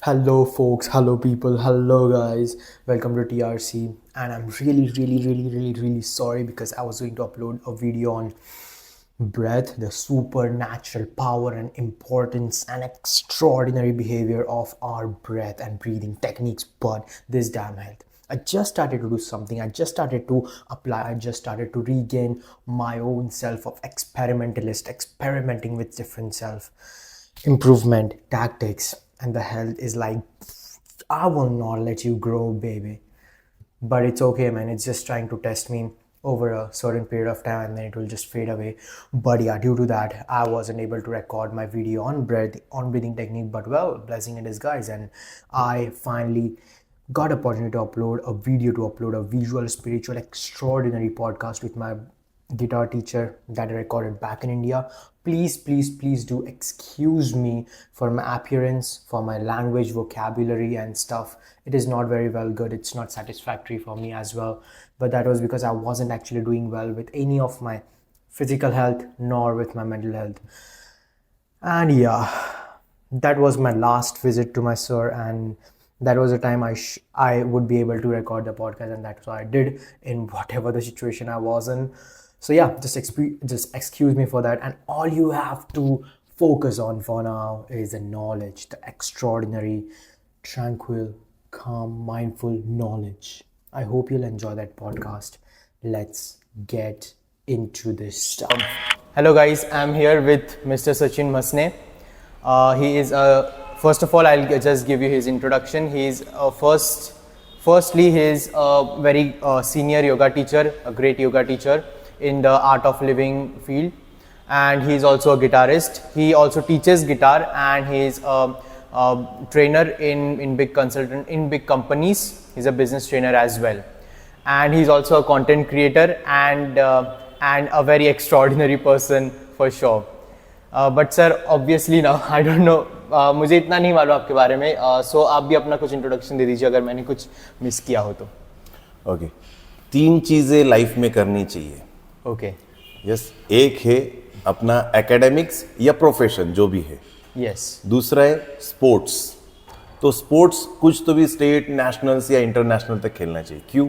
Hello, folks. Hello, people. Hello, guys. Welcome to TRC. And I'm really sorry because I was going to upload a video on breath, the supernatural power and importance and extraordinary behavior of our breath and breathing techniques. But this damn health. I just started to do something. I just started to apply. I just started to regain my own self of experimentalist, experimenting with different self improvement tactics, and the health is like, I will not let you grow, baby. But it's okay, man. It's just trying to test me over a certain period of time, and then it will just fade away. But yeah, due to that, I wasn't able to record my video on breathing technique. But well, blessing in disguise, and I finally got opportunity to upload a visual, spiritual, extraordinary podcast with my guitar teacher that I recorded back in India. Please do excuse me for my appearance, for my language, vocabulary and stuff. It is not very well good. It's not satisfactory for me as well. But that was because I wasn't actually doing well with any of my physical health nor with my mental health. And yeah, that was my last visit to my sir, and that was the time I would be able to record the podcast, and that's what I did in whatever the situation I was in. So yeah, just excuse me for that. And all you have to focus on for now is the knowledge, the extraordinary, tranquil, calm, mindful knowledge. I hope you'll enjoy that podcast. Let's get into this stuff. Hello guys, I'm here with Mr. Sachin Masne. He is first of all, I'll just give you his introduction. He's firstly he's a very senior yoga teacher, a great yoga teacher in the art of living field, and he's also a guitarist. He also teaches guitar, and he's a trainer in big companies. He's a business trainer as well, and he's also a content creator and a very extraordinary person for sure. But sir, obviously now I don't know, मुझे इतना नहीं मालूम आपके बारे में, so आप भी अपना कुछ इंट्रोडक्शन दे दीजिए अगर मैंने कुछ मिस किया हो तो. ओके, 3 चीज़ें लाइफ में करनी चाहिए. ओके. यस, एक है अपना एकेडमिक्स या प्रोफेशन जो भी है. यस. दूसरा है स्पोर्ट्स. तो स्पोर्ट्स कुछ तो भी स्टेट, नेशनल्स या इंटरनेशनल तक खेलना चाहिए. क्यों?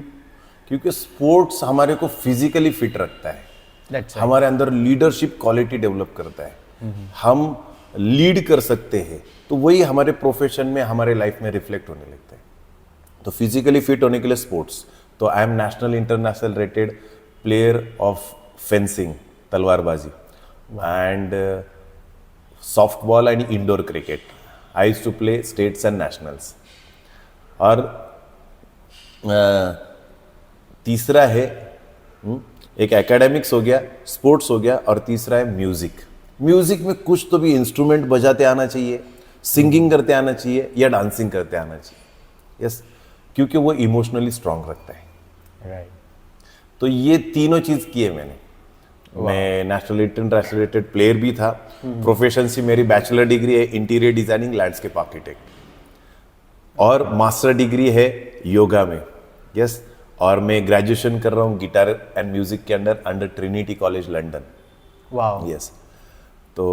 क्योंकि स्पोर्ट्स हमारे को फिजिकली फिट रखता है. हमारे अंदर लीडरशिप क्वालिटी डेवलप करता है. हम लीड कर सकते हैं, तो वही हमारे प्रोफेशन में, हमारे लाइफ में रिफ्लेक्ट होने लगता है. तो फिजिकली फिट होने के लिए स्पोर्ट्स. तो I am national international rated player of fencing, तलवारबाजी, and softball and indoor cricket. I used to play states and nationals. और तीसरा है एक एकेडमिक्स हो गया, स्पोर्ट्स हो गया, और तीसरा है म्यूजिक. म्यूजिक में कुछ तो भी इंस्ट्रूमेंट बजाते आना चाहिए, सिंगिंग करते आना चाहिए या डांसिंग करते आना चाहिए. यस, क्योंकि वो इमोशनली स्ट्रांग रखता है. राइट. तो ये तीनों चीज किए मैंने. मैं नेशनल इंटरनेशनल रेटेड प्लेयर भी था. प्रोफेशन से मेरी बैचलर डिग्री है इंटीरियर डिजाइनिंग, लैंडस्केप आर्किटेक्ट, और मास्टर डिग्री है योगा में. यस. और मैं ग्रेजुएशन कर रहा हूँ गिटार एंड म्यूजिक के under Trinity college London. Wow. Yes. तो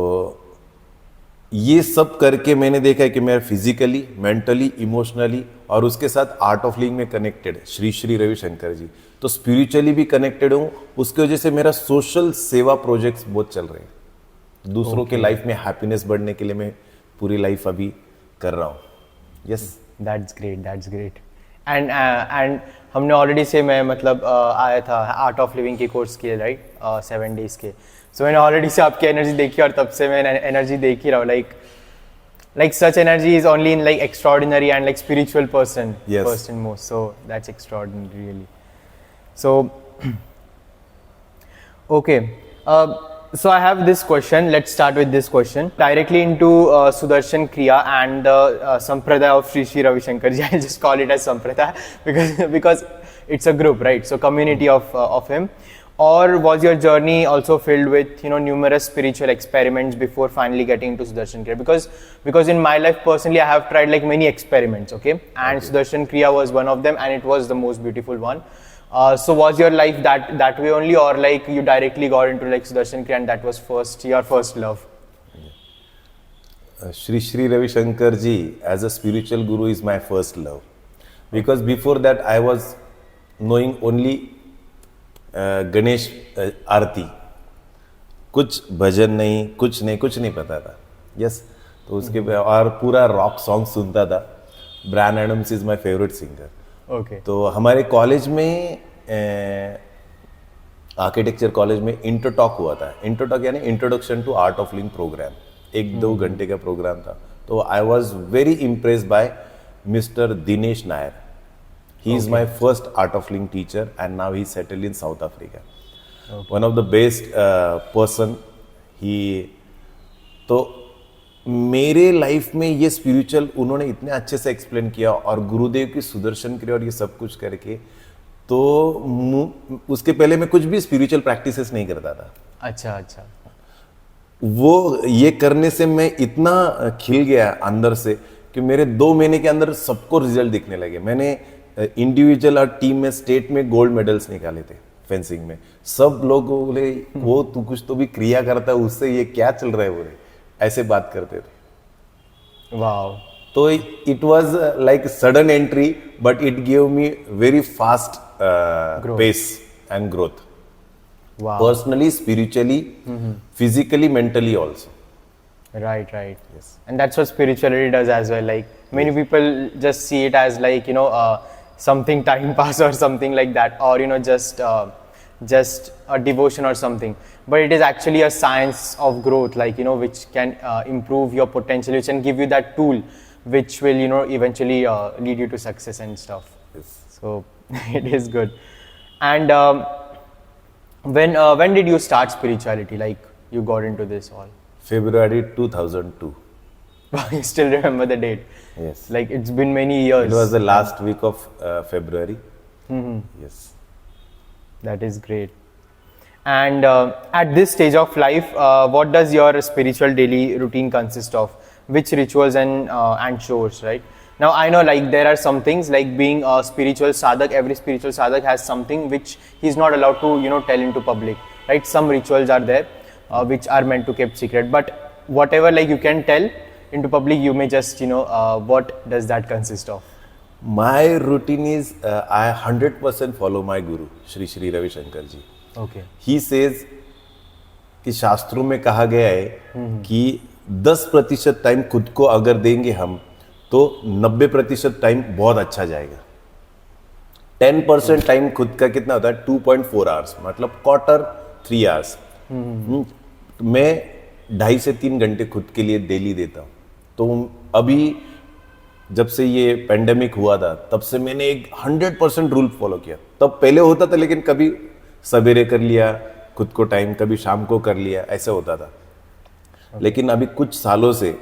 ये सब करके मैंने देखा है कि मैं फिजिकली, मेंटली, इमोशनली और उसके साथ आर्ट ऑफ लिविंग में कनेक्टेड है श्री श्री रविशंकर जी. तो स्पिरिचुअली भी कनेक्टेड हूँ. उसकी वजह से मेरा सोशल सेवा प्रोजेक्ट्स बहुत चल रहे हैं. दूसरों के लाइफ में हैप्पीनेस बढ़ने के लिए मैं पूरी लाइफ अभी कर रहा हूँ. यस. That's great. एंड हमने ऑलरेडी से मैं मतलब आया था आर्ट ऑफ लिविंग के कोर्स के, राइट, 7 days के. सो मैंने ऑलरेडी से आपकी एनर्जी देखी, और तब से मैं एनर्जी देख ही रहा हूँ. like such energy is only in like extraordinary and like spiritual person. Yes. First and most. So that's extraordinary, really. So okay. So I have this question. Let's start with this question. Directly into Sudarshan Kriya and the Sampradaya of Sri Sri Ravi Shankar ji. I'll just call it as Sampradaya because it's a group, right? So community of him. Or was your journey also filled with numerous spiritual experiments before finally getting into Sudarshan Kriya? Because in my life personally, I have tried like many experiments, okay? And Sudarshan Kriya was one of them, and it was the most beautiful one. So was your life that way only, or like you directly got into like Sudarshan Kriya and that was your first love? Shri Shri Ravi Shankar ji as a spiritual guru is my first love, because before that I was knowing only Ganesh आरती, कुछ भजन नहीं, कुछ नहीं पता था. Yes, तो उसके और पूरा रॉक सॉन्ग सुनता था. Bryan Adams is my favourite singer. Okay. तो हमारे कॉलेज में आर्किटेक्चर कॉलेज में इंटर टॉक हुआ था. इंटर टॉक यानी introduction to art of living programme, 1-2 घंटे का प्रोग्राम था. तो I was very impressed by mister Dinesh Nair. He is my first art of living teacher and now he settled in South Africa. One of the best person he. तो मेरे life में ये spiritual उन्होंने इतने अच्छे से एक्सप्लेन किया, और गुरुदेव की सुदर्शन क्रिया और ये सब कुछ करके, तो उसके पहले मैं कुछ भी स्पिरिचुअल प्रैक्टिसेस नहीं करता था. अच्छा. वो ये करने से मैं इतना खिल गया अंदर से कि मेरे 2 महीने के अंदर सबको रिजल्ट दिखने लगे. मैंने इंडिविजुअल और टीम में स्टेट में गोल्ड मेडल्स निकाले थे फेंसिंग में. सब लोग बोले वो तू कुछ तो भी क्रिया करता है, उससे ये क्या चल रहा है, बोले ऐसे बात करते थे. वाओ. तो it was like sudden entry, but it give me very fast pace and growth. Wow. Personally, spiritually, physically, mentally also. Right. Yes. And that's what spirituality does as well. Like many people just see it as like something time pass or something like that, or just a devotion or something. But it is actually a science of growth, like which can improve your potential, which can give you that tool, which will eventually lead you to success and stuff. Yes. So it is good. And when did you start spirituality? Like you got into this all? February 2002. You still remember the date? Yes. Like it's been many years. It was the last week of February. Yes. That is great. And at this stage of life, what does your spiritual daily routine consist of? Which rituals and chores, right? Now I know like there are some things like being a spiritual sadhak. Every spiritual sadhak has something which he's not allowed to tell into public, right? Some rituals are there which are meant to keep secret. But whatever like you can tell into public, you may just what does that consist of? My routine is I 100% follow my guru Shri Shri Ravi Shankar ji. Okay. He says कि शास्त्रों में कहा गया है कि 10% time खुद को अगर देंगे हम, तो 90% टाइम बहुत अच्छा जाएगा. 10% टाइम खुद का कितना होता है? 2.4 आवर्स, मतलब क्वार्टर 3 आवर्स. मैं 2.5 से 3 घंटे खुद के लिए डेली देता हूँ. तो अभी जब से ये पेंडेमिक हुआ था, तब से मैंने एक 100% रूल फॉलो किया. तब पहले होता था, लेकिन कभी सवेरे कर लिया खुद को टाइम, कभी शाम को कर लिया, ऐसा होता था. लेकिन अभी कुछ सालों से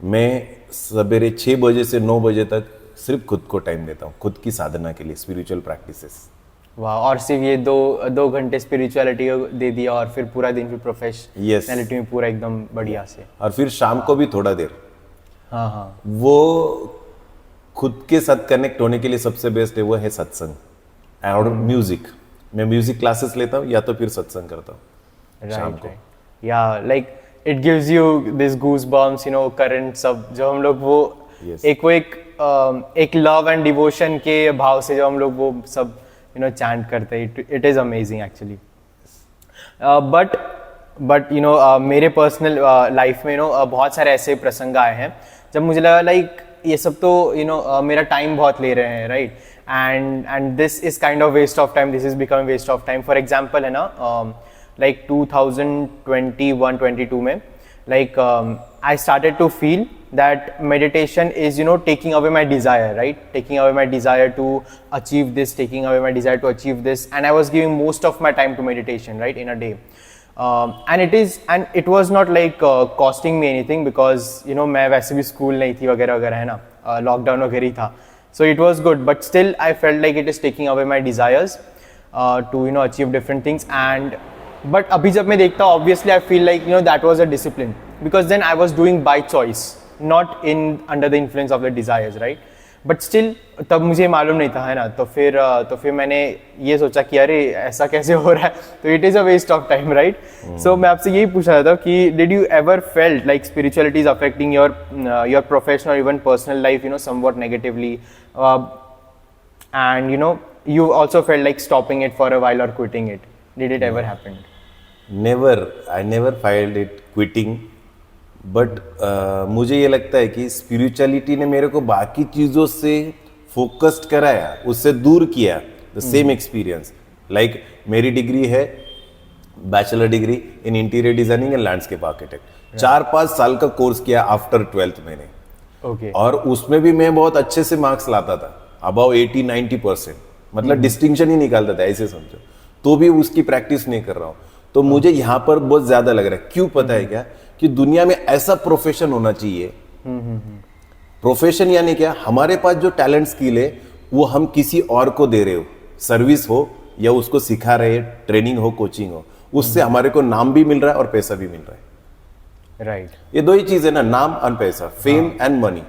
मैं सवेरे 6 बजे से 9 बजे तक सिर्फ खुद को टाइम देता हूँ, खुद की साधना के लिए, स्पिरिचुअल प्रैक्टिसेस. वाह. और सिर्फ ये 2 घंटे स्पिरिचुअलिटी दे दिया, और फिर पूरा दिन फिर प्रोफेशनलिटी में पूरा एकदम बढ़िया से. और फिर शाम को भी थोड़ा देर. हाँ. वो खुद के साथ कनेक्ट होने के लिए सबसे बेस्ट है, वो है सत्संग और म्यूजिक. मैं म्यूजिक क्लासेस लेता हूँ या तो फिर सत्संग करता हूँ शाम को. या like it gives you this goose bumps, current सब जो हम लोग वो एक लव एंड डिवोशन के भाव से जो हम लोग वो सब चैंट करते हैं. It is amazing actually. But मेरे पर्सनल लाइफ में बहुत सारे ऐसे प्रसंग आए हैं जब मुझे लगा लाइक ये सब तो मेरा टाइम बहुत ले रहे हैं, right? And this is kind of waste of time. This is becoming waste of time. For example है ना, like 2021-22 में like I started to feel that meditation is taking away my desire, right? Taking away my desire to achieve this, taking away my desire to achieve this, and I was giving most of my time to meditation, right, in a day. And it was not like costing me anything, because मैं वैसे भी school नहीं थी वगैरह वगैरह, है ना, lockdown वगैरह ही था. So it was good, but still I felt like it is taking away my desires to achieve different things. But अभी जब मैं देखता हूँ, obviously I feel like that was a discipline, because then I was doing by choice, not under the influence of the desires, right? But still तब मुझे मालूम नहीं था, है ना. तो फिर मैंने ये सोचा कि अरे ऐसा कैसे हो रहा है, तो it is a waste of time, right. So मैं आपसे यही पूछ रहा था कि did you ever felt like spirituality is affecting your professional और even personal life, somewhat negatively, and you also felt like stopping it for a while or quitting it? Did it ever happen? I never filed it quitting. But मुझे ये लगता है कि spirituality ने मेरे को बाकी चीज़ों से फोकस्ड कराया, उससे दूर किया द सेम एक्सपीरियंस. लाइक मेरी डिग्री है bachelor degree in interior designing and landscape architect. 4-5 साल का कोर्स किया आफ्टर 12th मैंने. Okay. और उसमें भी मैं बहुत अच्छे से मार्क्स लाता था, अबाउ 80-90%, मतलब डिस्टिंक्शन ही निकालता था, ऐसे समझो. तो भी उसकी प्रैक्टिस नहीं कर रहा हूँ. तो मुझे यहाँ पर बहुत ज्यादा लग रहा है. क्यों पता है क्या? कि दुनिया में ऐसा प्रोफेशन होना चाहिए. प्रोफेशन यानी क्या? हमारे पास जो टैलेंट स्किल है वो हम किसी और को दे रहे हो, सर्विस हो या उसको सिखा रहे, ट्रेनिंग हो, कोचिंग हो, उससे हमारे को नाम भी मिल रहा है और पैसा भी मिल रहा है. राइट. ये दो ही चीज है ना, नाम और पैसा, फेम एंड मनी.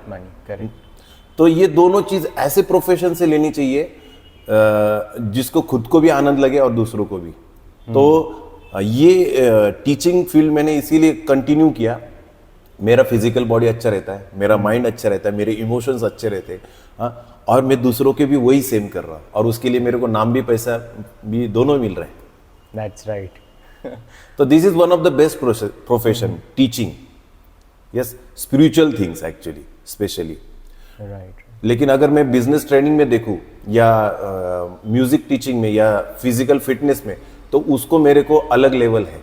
करेक्ट. तो ये दोनों चीज ऐसे प्रोफेशन से लेनी चाहिए जिसको खुद को भी आनंद लगे और दूसरों को भी. तो ये टीचिंग फील्ड मैंने इसीलिए कंटिन्यू किया. मेरा फिजिकल बॉडी अच्छा रहता है, मेरा माइंड अच्छा रहता है, मेरे इमोशंस अच्छे रहते हैं, और मैं दूसरों के भी वही सेम कर रहा हूँ, और उसके लिए मेरे को नाम भी पैसा भी दोनों मिल रहे हैं. That's right. तो this is one of the best profession, teaching. Yes, spiritual things actually specially. Right. लेकिन अगर मैं बिजनेस ट्रेनिंग में देखूं या म्यूजिक टीचिंग में या फिजिकल फिटनेस में, तो उसको मेरे को अलग लेवल है.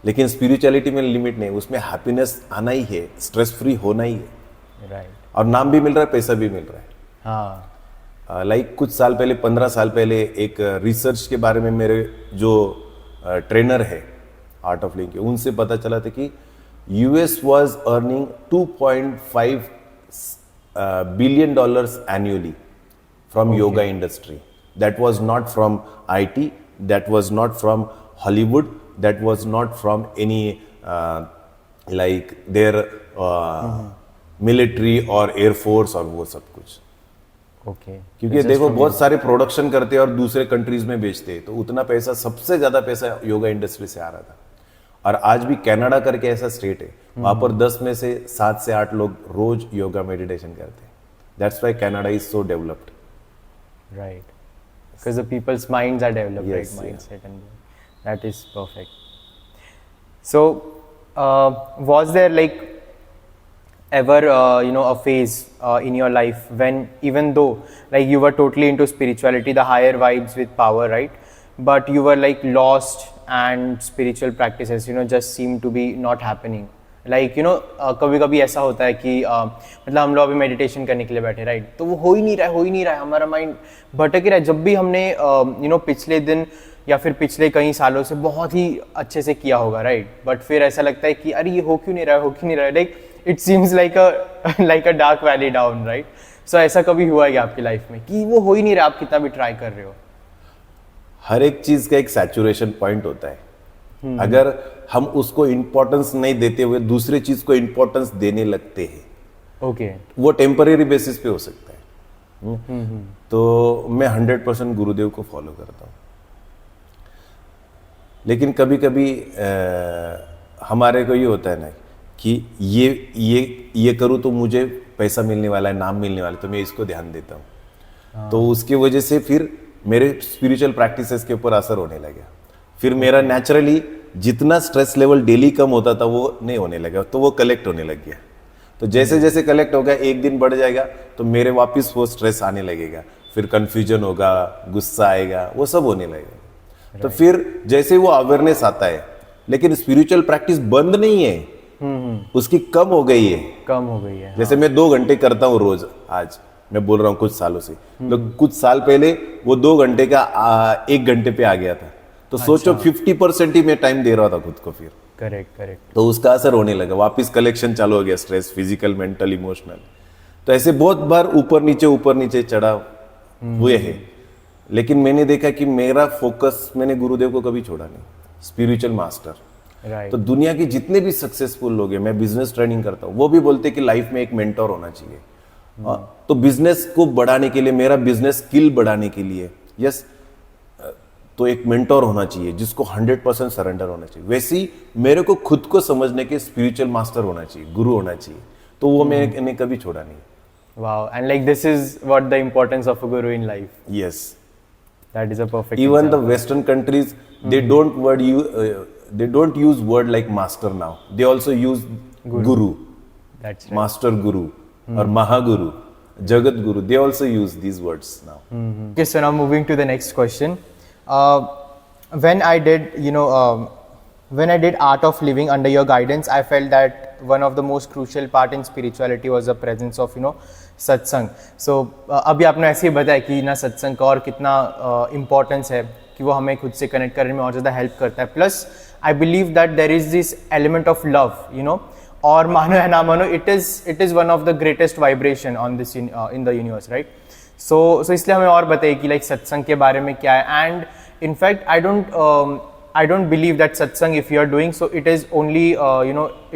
लेकिन स्पिरिचुअलिटी में लिमिट नहीं, उसमें हैप्पीनेस आना ही है, स्ट्रेस फ्री होना ही है. राइट. और नाम भी मिल रहा है, पैसा भी मिल रहा है. हाँ. लाइक कुछ साल पहले, 15 साल पहले, एक रिसर्च के बारे में मेरे जो ट्रेनर है आर्ट ऑफ लिविंग के, उनसे पता चला था कि US was earning $2.5 billion annually from yoga industry. That was not from IT, that was not from Hollywood, that was not from any like their military or air force और वो सब कुछ. Okay. क्योंकि देखो बहुत सारे प्रोडक्शन करते हैं और दूसरे कंट्रीज में बेचते हैं, तो उतना पैसा, सबसे ज्यादा पैसा योगा इंडस्ट्री से आ रहा था. और आज भी कनाडा करके ऐसा स्टेट है, वहां पर 10 में से 7 से 8 लोग रोज योगा मेडिटेशन करते हैं. That's why Canada is so developed. Right. Because the people's minds are developed, Yes, right? Mindset and that is perfect. So, was there like ever, a phase in your life when, even though like you were totally into spirituality, the higher vibes with power, right? But you were like lost and spiritual practices, just seem to be not happening. Like, कभी कभी ऐसा होता है कि मतलब हम लोग अभी मेडिटेशन करने के लिए बैठे, राइट, तो वो हो ही नहीं रहा है, हमारा माइंड भटक ही रहा है. जब भी हमने पिछले दिन या फिर पिछले कई सालों से बहुत ही अच्छे से किया होगा, राइट, बट फिर ऐसा लगता है कि अरे ये हो क्यों नहीं रहा है, like it seems like a dark valley down, right. So ऐसा कभी हुआ है क्या आपकी लाइफ में कि वो हो ही नहीं रहा, आप कितना भी ट्राई कर रहे हो? हर एक चीज का एक सैचुरेशन पॉइंट होता है. अगर हम उसको इंपॉर्टेंस नहीं देते हुए दूसरे चीज को इंपॉर्टेंस देने लगते हैं, ओके, वो टेम्परेरी बेसिस पे हो सकता है. तो मैं 100% गुरुदेव को फॉलो करता हूँ. लेकिन कभी कभी हमारे को ये होता है ना कि ये करूँ तो मुझे पैसा मिलने वाला है, नाम मिलने वाला है, तो मैं इसको ध्यान देता हूँ. तो उसकी वजह से फिर मेरे स्पिरिचुअल प्रैक्टिसेस के ऊपर असर होने लगा. फिर मेरा नेचुरली जितना स्ट्रेस लेवल डेली कम होता था वो नहीं होने लगा, तो वो कलेक्ट होने लग गया. तो जैसे जैसे कलेक्ट होगा, एक दिन बढ़ जाएगा तो मेरे वापस वो स्ट्रेस आने लगेगा, फिर कंफ्यूजन होगा, गुस्सा आएगा, वो सब होने लगेगा. तो फिर जैसे वो अवेयरनेस आता है, लेकिन स्पिरिचुअल प्रैक्टिस बंद नहीं है, उसकी कम हो गई है. जैसे मैं 2 घंटे करता हूँ रोज, आज मैं बोल रहा हूँ कुछ सालों से, तो कुछ साल पहले वो 2 घंटे का 1 घंटे पे आ गया था. तो सोचो 50% ही मैं टाइम दे रहा था खुद को. फिर करेक्ट. तो उसका असर होने लगा, वापस कलेक्शन चालू हो गया, स्ट्रेस, फिजिकल, मेंटल, इमोशनल. तो ऐसे बहुत बार ऊपर नीचे चढ़ा हुए हैं. लेकिन मैंने देखा कि मेरा फोकस, मैंने गुरुदेव को कभी छोड़ा नहीं, स्पिरिचुअल मास्टर. राइट. तो दुनिया की जितने भी सक्सेसफुल लोग हैं, मैं बिजनेस ट्रेनिंग करता हूँ, वो भी बोलते कि लाइफ में एक मेंटोर होना चाहिए. तो बिजनेस को बढ़ाने के लिए, मेरा बिजनेस स्किल बढ़ाने के लिए, यस, तो एक मेंटोर होना चाहिए जिसको 100% सरेंडर होना चाहिए। वैसे ही मेरे को खुद को समझने के स्पिरिचुअल मास्टर होना चाहिए, गुरु होना चाहिए, तो वो मैंने कभी छोड़ा नहीं। Wow, and like this is what the importance of a guru in life. Yes. That is a perfect Even example. the Western countries, they don't use word like master now. They also use guru. That's right. Master guru or Mahaguru, Jagat Guru. They also use these words now. Okay, so now moving to the next question. When I did Art of Living under your guidance, I felt that one of the most crucial part in spirituality was the presence of सत्संग. So अभी आपने ऐसे ही बताया कि ना सत्संग का और कितना इम्पोर्टेंस है कि वो हमें खुद से कनेक्ट करने में और ज़्यादा हेल्प करता है. Plus I believe that there is this element of love, और मानो या ना मानो it is one of the greatest vibration on this in the universe, right? So इसलिए हमें और बताइए कि लाइक सत्संग के बारे में क्या है. And in fact I don't believe that satsang, if you are doing so, it is only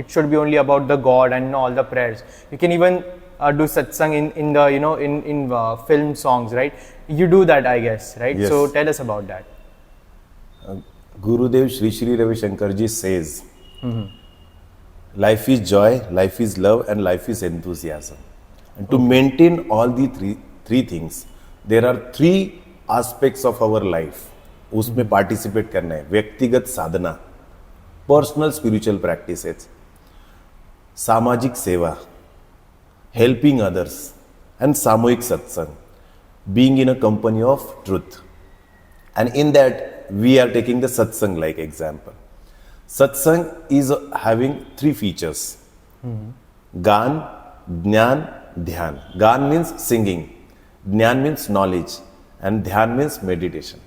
it should be only about the God and all the prayers. You can even do satsang in the in film songs, right? You do that, I guess, right? Yes. So tell us about that. Gurudev Sri Ravi Shankar ji says, life is joy, life is love, and life is enthusiasm. And to maintain all the three things, there are three aspects of our life. उसमें participate करना है. व्यक्तिगत साधना, personal spiritual practices, सामाजिक सेवा, helping others, and सामूहिक satsang, being in a company of truth. And in that we are taking the satsang like example. Satsang is having 3 features: gaan, gyan, dhyan. Gaan means singing, gyan means knowledge, and dhyan means meditation.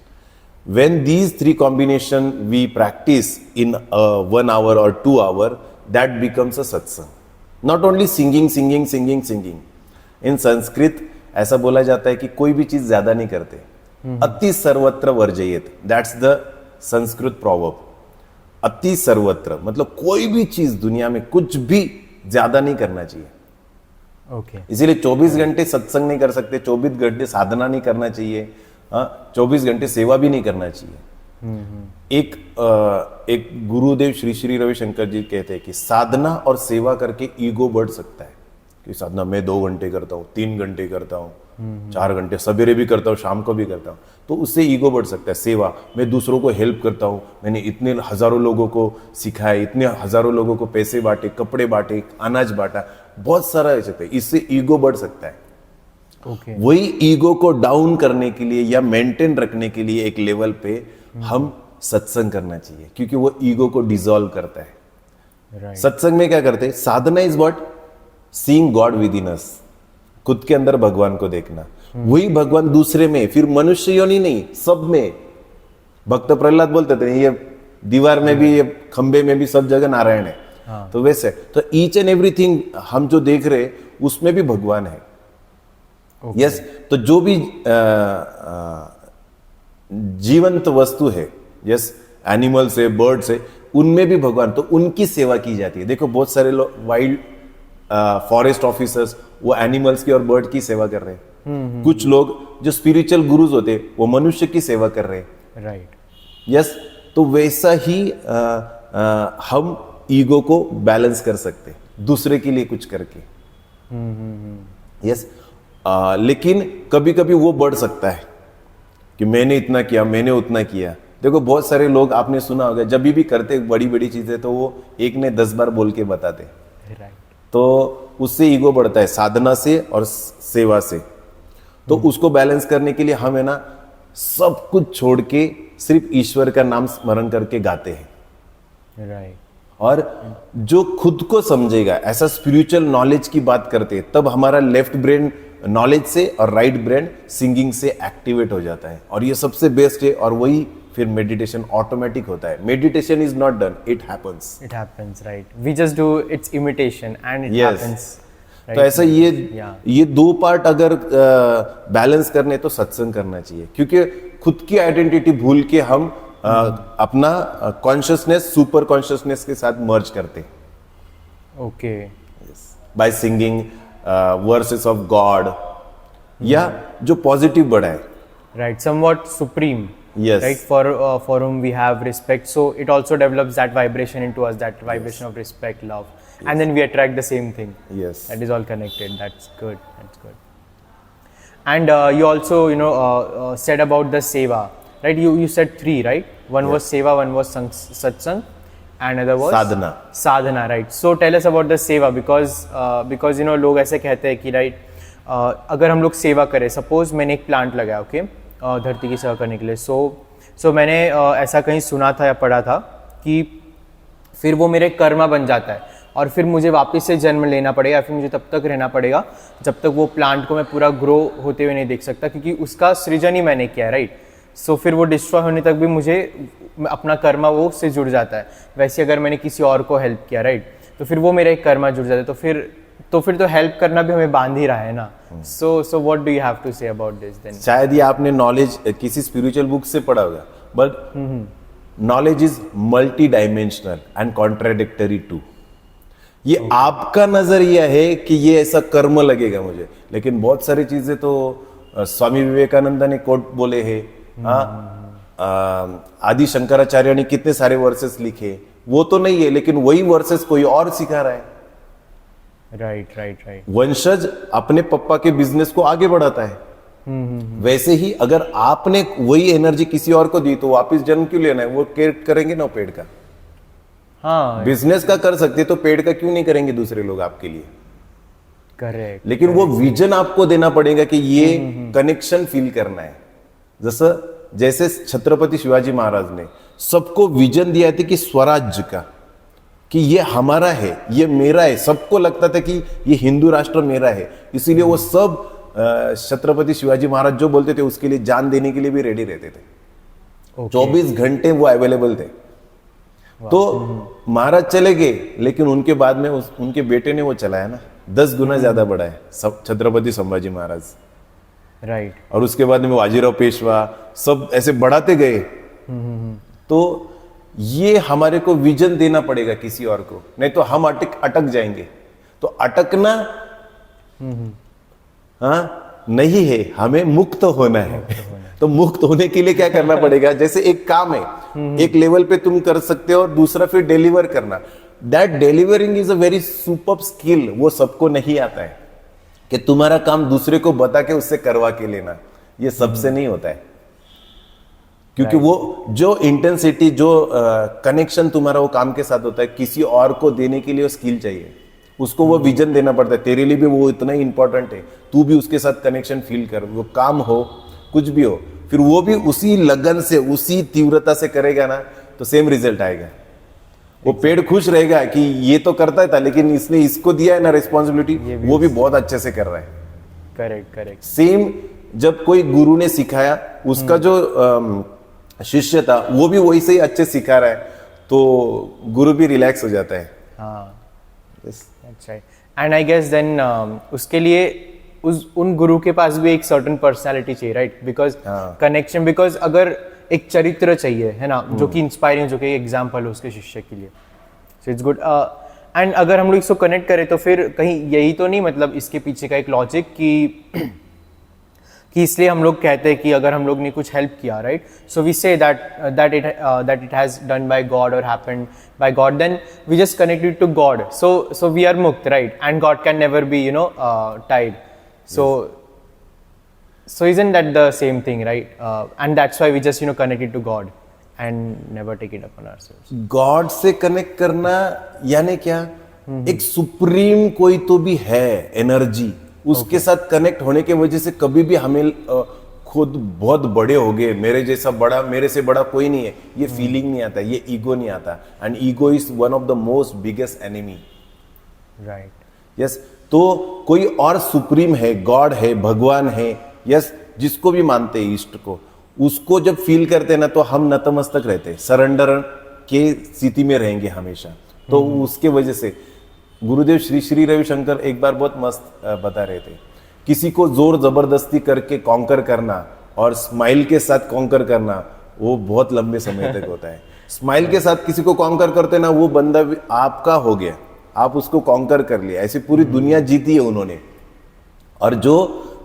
When these 3 combination we practice in 1 hour or 2 hour, that becomes a satsang. Not only singing. In Sanskrit ऐसा बोला जाता है कि कोई भी चीज ज्यादा नहीं करते. अति सर्वत्र वर्जयेत. That's the Sanskrit proverb. अति सर्वत्र मतलब कोई भी चीज दुनिया में कुछ भी ज्यादा नहीं करना चाहिए. इसीलिए 24 घंटे सत्संग नहीं कर सकते, 24 घंटे साधना नहीं करना चाहिए, 24 घंटे सेवा भी नहीं करना चाहिए. एक गुरुदेव श्री रविशंकर जी कहते हैं कि साधना और सेवा करके ईगो बढ़ सकता है. कि साधना मैं 2 घंटे करता हूँ, 3 घंटे करता हूँ, 4 घंटे सवेरे भी करता हूँ, शाम को भी करता हूँ, तो उससे ईगो बढ़ सकता है. सेवा, मैं दूसरों को हेल्प करता हूँ, मैंने इतने हजारों लोगों को सिखाया, इतने हजारों लोगों को पैसे बांटे, कपड़े बांटे, अनाज बांटा, बहुत सारा हो सकता है. इससे ईगो बढ़ सकता है. वही ईगो को डाउन करने के लिए या मेंटेन रखने के लिए एक लेवल पे हम सत्संग करना चाहिए, क्योंकि वो ईगो को डिसॉल्व करता है. सत्संग में क्या करते हैं? Sadhana is what? Seeing God within us. खुद के अंदर भगवान को देखना. वही भगवान दूसरे में, फिर मनुष्य योनि नहीं, सब में. भक्त प्रहलाद बोलते थे ये दीवार में भी, ये खंबे में भी, सब जगह नारायण है. तो वैसे तो ईच एंड एवरीथिंग हम जो देख रहे उसमें भी भगवान है. यस. तो जो भी जीवंत वस्तु है, यस, एनिमल्स है, बर्ड्स है, उनमें भी भगवान, तो उनकी सेवा की जाती है. देखो बहुत सारे लोग वाइल्ड फॉरेस्ट ऑफिसर्स वो एनिमल्स की और बर्ड की सेवा कर रहे हैं. कुछ लोग जो स्पिरिचुअल गुरुज होते हैं वो मनुष्य की सेवा कर रहे हैं. राइट. यस. तो वैसा ही हम ईगो को बैलेंस कर सकते हैं दूसरे के लिए कुछ करके. यस. लेकिन कभी कभी वो बढ़ सकता है कि मैंने इतना किया, मैंने उतना किया. देखो बहुत सारे लोग आपने सुना होगा, जब भी करते बड़ी बड़ी चीजें तो वो एक ने 10 बार बोल के बताते. तो उससे ईगो बढ़ता है, साधना से और सेवा से. तो उसको बैलेंस करने के लिए हम है ना सब कुछ छोड़ के सिर्फ ईश्वर का नाम स्मरण करके गाते हैं. राइट. और जो खुद को समझेगा, ऐसा स्पिरिचुअल नॉलेज की बात करते हैं, तब हमारा लेफ्ट ब्रेन नॉलेज से और राइट ब्रेन सिंगिंग से एक्टिवेट हो जाता है. और ये सबसे बेस्ट है. और वही फिर मेडिटेशन ऑटोमेटिक होता है. Meditation is not done, it happens. Right. We just do its imitation and it happens. तो ऐसा ये 2 पार्ट अगर बैलेंस करने तो सत्संग करना चाहिए, क्योंकि खुद की आइडेंटिटी भूल के हम अपना कॉन्शियसनेस सुपर कॉन्शियसनेस के साथ मर्ज करते. Okay. By singing, versus of God, या जो पॉजिटिव बड़ा है. Right, somewhat supreme. Yes. Right, for whom we have respect. So it also develops that vibration into us, that vibration of respect, love, and then we attract the same thing. Yes. That is all connected. That's good. That's good. And you also, said about the seva. Right, you said 3, right? One was seva, one was satsang, and another was sadhana. Right. So tell us about the seva, because लोग ऐसे कहते हैं कि right, अगर हम लोग सेवा करें, सपोज मैंने एक प्लांट लगाया, ओके, धरती की सेवा करने के लिए, सो मैंने ऐसा कहीं सुना था या पढ़ा था कि फिर वो मेरे कर्मा बन जाता है और फिर मुझे वापस से जन्म लेना पड़ेगा, या फिर मुझे तब तक रहना पड़ेगा जब तक वो प्लांट को मैं पूरा ग्रो होते हुए नहीं देख सकता, क्योंकि उसका सृजन ही मैंने किया है, राइट. सो फिर वो डिस्ट्रॉय होने तक भी मुझे अपना कर्मा वो से जुड़ जाता है. वैसे अगर मैंने किसी और को हेल्प किया, राइट, तो फिर वो मेरा एक कर्मा जुड़ जाता है, तो फिर हेल्प करना भी हमें बांध ही रहा है ना. So what do you have to say about this then? शायद ये आपने नॉलेज किसी स्पिरिचुअल बुक से पढ़ा होगा, but knowledge is multidimensional and contradictory too. ये आपका नजरिया है कि ये ऐसा कर्म लगेगा मुझे, लेकिन बहुत सारी चीजें तो स्वामी विवेकानंद ने कोट बोले हैं, आदि शंकराचार्य ने कितने सारे वर्सेस लिखे, वो तो नहीं है, लेकिन वही वर्सेस कोई और सिखा रहा है. राइट. वंशज अपने पप्पा के बिजनेस को आगे बढ़ाता है. वैसे ही अगर आपने वही एनर्जी किसी और को दी तो वापस जन्म क्यों लेना है? वो केयर करेंगे ना पेड़ का. हाँ, बिजनेस का कर सकते तो पेड़ का क्यों नहीं करेंगे दूसरे लोग आपके लिए? करेक्ट. लेकिन वो विजन आपको देना पड़ेगा कि ये कनेक्शन फील करना है. जैसे छत्रपति शिवाजी महाराज ने सबको विजन दिया था कि स्वराज्य का, कि ये हमारा है, ये मेरा है. सबको लगता था कि ये हिंदू राष्ट्र मेरा है, इसीलिए वो सब छत्रपति शिवाजी महाराज जो बोलते थे उसके लिए जान देने के लिए भी रेडी रहते थे. 24 घंटे वो अवेलेबल थे. तो महाराज चले गए, लेकिन उनके बाद में उनके बेटे ने वो चलाया ना, 10 गुना ज्यादा बड़ा है छत्रपति संभाजी महाराज. राइट. और उसके बाद में बाजीराव पेशवा सब ऐसे बढ़ाते गए. तो ये हमारे को विजन देना पड़ेगा किसी और को, नहीं तो हम अटक जाएंगे. तो अटकना नहीं है, हमें मुक्त होना है. तो मुक्त होने के लिए क्या करना पड़ेगा? जैसे एक काम है, एक लेवल पे तुम कर सकते हो और दूसरा फिर डिलीवर करना. That delivering is a very super skill. वो सबको नहीं आता है कि तुम्हारा काम दूसरे को बता के उससे करवा के लेना. ये सबसे नहीं होता है, क्योंकि वो जो इंटेंसिटी, जो कनेक्शन तुम्हारा वो काम के साथ होता है, किसी और को देने के लिए वो स्किल चाहिए. उसको वो विजन देना पड़ता है. तेरे लिए भी वो इतना ही इंपॉर्टेंट है, तू भी उसके साथ कनेक्शन फील कर. वो काम हो, कुछ भी हो, फिर वो भी उसी लगन से, उसी तीव्रता से करेगा ना, तो सेम रिजल्ट आएगा. वो पेड़ खुश रहेगा कि ये तो करता था, लेकिन इसने इसको दिया है ना रिस्पॉन्सिबिलिटी, वो भी बहुत अच्छे से कर रहा है. करेक्ट. सेम जब कोई गुरु ने सिखाया, उसका जो शिष्य था वो भी वही से ही अच्छे सिखा रहा है, तो गुरु भी रिलैक्स हो जाता है. हाँ, अच्छा. एंड आई गेस देन उसके लिए उन गुरु के पास भी एक सर्टेन पर्सनालिटी चाहिए, राइट? बिकॉज कनेक्शन, बिकॉज अगर एक चरित्र चाहिए, है ना, जो कि इंस्पायरिंग, जो कि एग्जाम्पल हो उसके शिष्य के लिए. So it's good. एंड अगर हम लोग इसको कनेक्ट करें तो फिर कहीं यही तो नहीं, मतलब इसके पीछे का एक लॉजिक कि इसलिए हम लोग कहते हैं कि अगर हम लोग ने कुछ हेल्प किया, right, so we say that it has done by God और happened by God, then we just connected to God, so we are मुक्त, right? And God can never be tied. So isn't that the same thing, right? And that's why we just connected to God and never take it upon ourselves. God से connect करना यानी क्या? एक supreme कोई तो भी है energy, उसके साथ कनेक्ट होने के वजह से कभी भी हमें खुद बहुत बड़े हो गए, मेरे जैसा बड़ा, मेरे से बड़ा कोई नहीं है, ये फीलिंग नहीं आता, ये ईगो नहीं आता. And ego is one of the most biggest enemy. Right. Yes. तो कोई और सुप्रीम है, गॉड है, भगवान है, यस, जिसको भी मानते हैं इष्ट को, उसको जब फील करते हैं ना, तो हम नतमस्तक रहते हैं, सरेंडर के स्थिति में रहेंगे हमेशा. तो उसके वजह से गुरुदेव श्री श्री रविशंकर एक बार बहुत मस्त बता रहे थे, किसी को जोर जबरदस्ती करके कॉन्कर करना और स्माइल के साथ कॉन्कर करना, वो बहुत लंबे समय तक होता है. स्माइल के साथ किसी को कॉन्कर करते ना, वो बंदा आपका हो गया, आप उसको कॉन्कर कर लिया. ऐसी पूरी दुनिया जीती है उन्होंने, और जो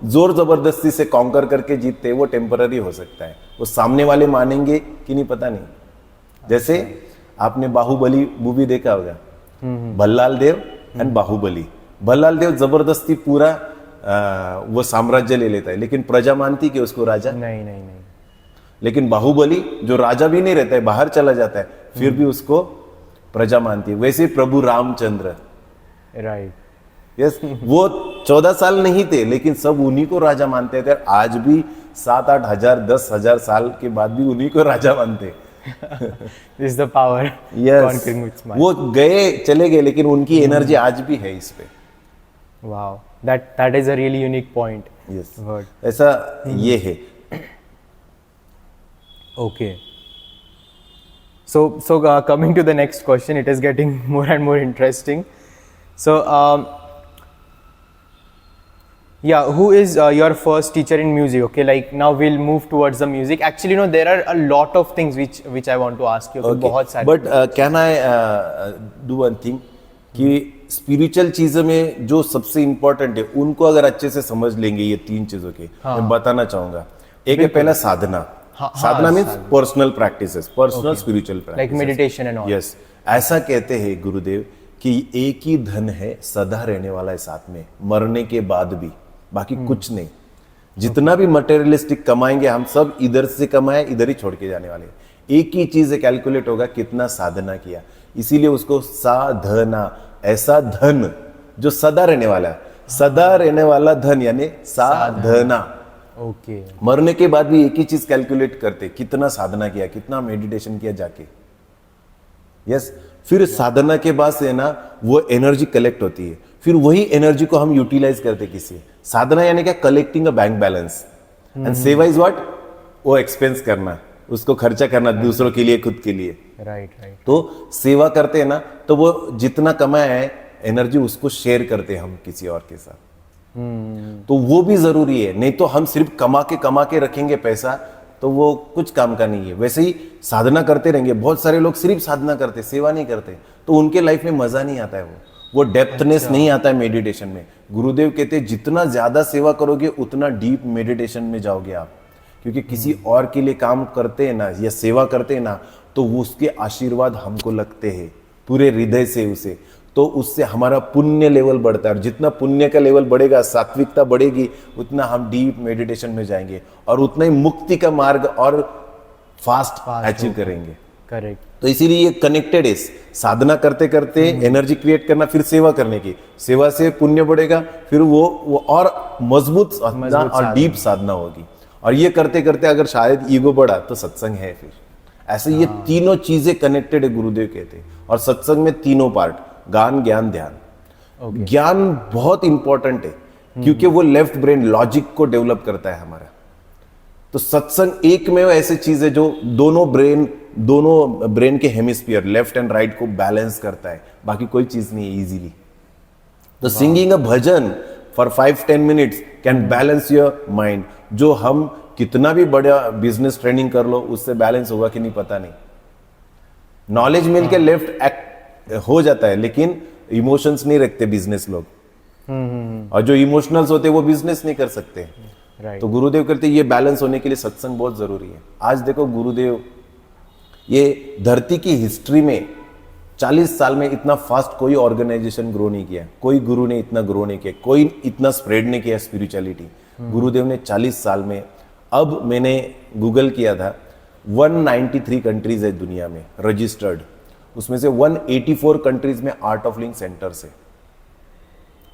जोर जबरदस्ती से कॉन्कर करके जीतते हैं वो टेम्पररी हो सकता है, वो सामने वाले मानेंगे कि नहीं पता नहीं। जैसे आपने बाहुबली मूवी देखा होगा, भल्लाल देव एंड बाहुबली। भल्लाल देव जबरदस्ती पूरा वो साम्राज्य ले लेता है, लेकिन प्रजा मानती कि उसको राजा नहीं नहीं नहीं। लेकिन बाहुबली जो राजा भी नहीं रहता है, बाहर चला जाता है, फिर भी उसको प्रजा मानती है। वैसे प्रभु रामचंद्र, राइट, यस, वो 14 साल नहीं थे लेकिन सब उन्हीं को राजा मानते थे। आज भी 7-8 हजार 10,000 साल के बाद भी उन्हीं को राजा मानते। This is the power. Yes, वो गए चले गए लेकिन उनकी एनर्जी आज भी है इस पे। Wow, that is a really unique point. Yes, ऐसा ये है। Okay. So coming to the next question, it is getting more and more interesting. So, yeah, who is your first teacher in music? Okay, like now we'll move towards the music. Actually, there are a lot of things which I want to ask you. Okay. बहुत सारे. But can I do one thing? कि spiritual चीजों में जो सबसे important है उनको अगर अच्छे से समझ लेंगे, ये 3 चीजों के मैं बताना चाहूंगा। एक है पहला साधना। Sadhana means personal practices, personal spiritual practice, like meditation and all. Yes, ऐसा कहते हैं गुरुदेव कि एक ही धन है सदा रहने वाला है साथ में, मरने के बाद भी, बाकी कुछ नहीं। जितना भी मटेरियलिस्टिक कमाएंगे हम सब इधर से कमाए इधर ही छोड़ के जाने वाले। एक ही चीज कैलकुलेट होगा कितना साधना किया, इसीलिए उसको साधना, ऐसा धन जो सदा रहने वाला है, सदा रहने वाला धन यानी साधना। ओके, मरने के बाद भी एक ही चीज कैलकुलेट करते, कितना साधना किया, कितना मेडिटेशन किया जाके। यस, फिर साधना के बाद से ना वो एनर्जी कलेक्ट होती है, फिर वही एनर्जी को हम यूटिलाइज करते किसी। साधना यानी क्या? Collecting a bank balance. And सेवा इज व्हाट? वो एक्सपेंस करना, उसको खर्चा करना दूसरों के लिए, खुद के लिए। Right right. तो सेवा करते हैं ना, तो वो जितना कमाया है एनर्जी उसको शेयर करते हैं हम किसी और के साथ। तो वो भी जरूरी है, नहीं तो हम सिर्फ कमा के रखेंगे पैसा तो वो कुछ काम का नहीं है। वैसे ही साधना करते रहेंगे, बहुत सारे लोग सिर्फ साधना करते, सेवा नहीं करते, तो उनके लाइफ में मजा नहीं आता है, वो डेप्थनेस नहीं आता है मेडिटेशन में। गुरुदेव कहते हैं जितना ज्यादा सेवा करोगे उतना डीप मेडिटेशन में जाओगे आप, क्योंकि किसी और के लिए काम करते हैं ना या सेवा करते हैं ना, तो वो उसके आशीर्वाद हमको लगते हैं पूरे हृदय से उसे, तो उससे हमारा पुण्य लेवल बढ़ता है। और जितना पुण्य का लेवल बढ़ेगा, सात्विकता बढ़ेगी, उतना हम डीप मेडिटेशन में जाएंगे और उतना ही मुक्ति का मार्ग और फास्ट अचीव करेंगे। करेक्ट। तो इसीलिए ये कनेक्टेड है, साधना करते करते एनर्जी क्रिएट करना, फिर सेवा करने की, सेवा से पुण्य बढ़ेगा, फिर वो और मजबूत साधना और डीप साधना होगी। और ये करते करते अगर शायद ईगो बढ़ा तो सत्संग है फिर। ऐसे ये तीनों चीजें कनेक्टेड है, गुरुदेव कहते हैं। और सत्संग में तीनों पार्ट, गान, ज्ञान, ध्यान। ज्ञान बहुत इंपॉर्टेंट है क्योंकि वो लेफ्ट ब्रेन लॉजिक को डेवलप करता है हमारा। तो सत्संग एक में ऐसी चीज है जो दोनों ब्रेन के हेमिस्फीयर लेफ्ट एंड राइट को बैलेंस करता है, बाकी कोई चीज नहीं है इजीली। तो singing a bhajan for 5-10 minutes can balance your mind. जो हम कितना भी बड़ा बिजनेस ट्रेनिंग कर लो, उससे बैलेंस होगा कि नहीं पता नहीं। नॉलेज मिल के लेफ्ट एक्ट हो जाता है, लेकिन इमोशंस नहीं रखते बिजनेस लोग, और जो इमोशनल्स होते हैं वो बिजनेस नहीं कर सकते। Right. तो गुरुदेव कहते हैं ये बैलेंस होने के लिए सत्संग बहुत जरूरी है। आज देखो गुरुदेव, ये धरती की हिस्ट्री में 40 साल में इतना फास्ट कोई ऑर्गेनाइजेशन ग्रो नहीं किया, कोई गुरु ने इतना ग्रो नहीं किया, कोई इतना स्प्रेड नहीं किया स्पिरिचुअलिटी। गुरुदेव ने 40 साल में, अब मैंने गूगल किया था, 193 कंट्रीज है दुनिया में रजिस्टर्ड, उसमें से 184 कंट्रीज में आर्ट ऑफ लिविंग सेंटर्स है।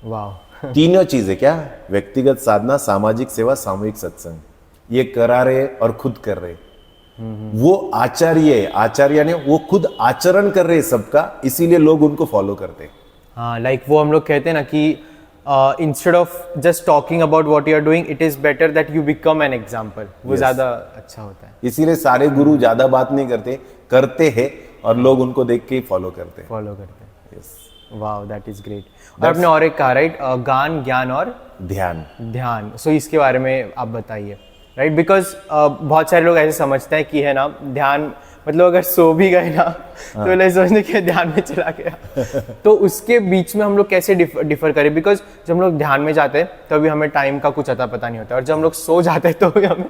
वाह। तीनों चीजें क्या? व्यक्तिगत साधना, सामाजिक सेवा, सामूहिक सत्संग, ये करा रहे और खुद कर रहे। वो आचार्य ने वो खुद आचरण कर रहे सबका, इसीलिए लोग उनको फॉलो करते। हाँ, लाइक वो हम लोग कहते हैं ना कि instead of just talking about what you are doing, it is better that you become an example. वो ज्यादा अच्छा होता है। इसीलिए सारे गुरु ज्यादा बात नहीं करते हैं और लोग उनको देख के ही फॉलो करते हैं। Yes, wow, that is great. और आपने और एक कहा, राइट, गान, ज्ञान और ध्यान। सो इसके बारे में आप बताइए, राइट, बिकॉज बहुत सारे लोग ऐसे समझते हैं कि है ना, ध्यान मतलब अगर सो भी गए ना तो लाइक सोचने के ध्यान में चला गया। तो उसके बीच में हम लोग कैसे डिफर करें, बिकॉज जब हम लोग ध्यान में जाते हैं तभी हमें टाइम का कुछ अता पता नहीं होता, और जब हम लोग सो जाते हैं तो भी हमें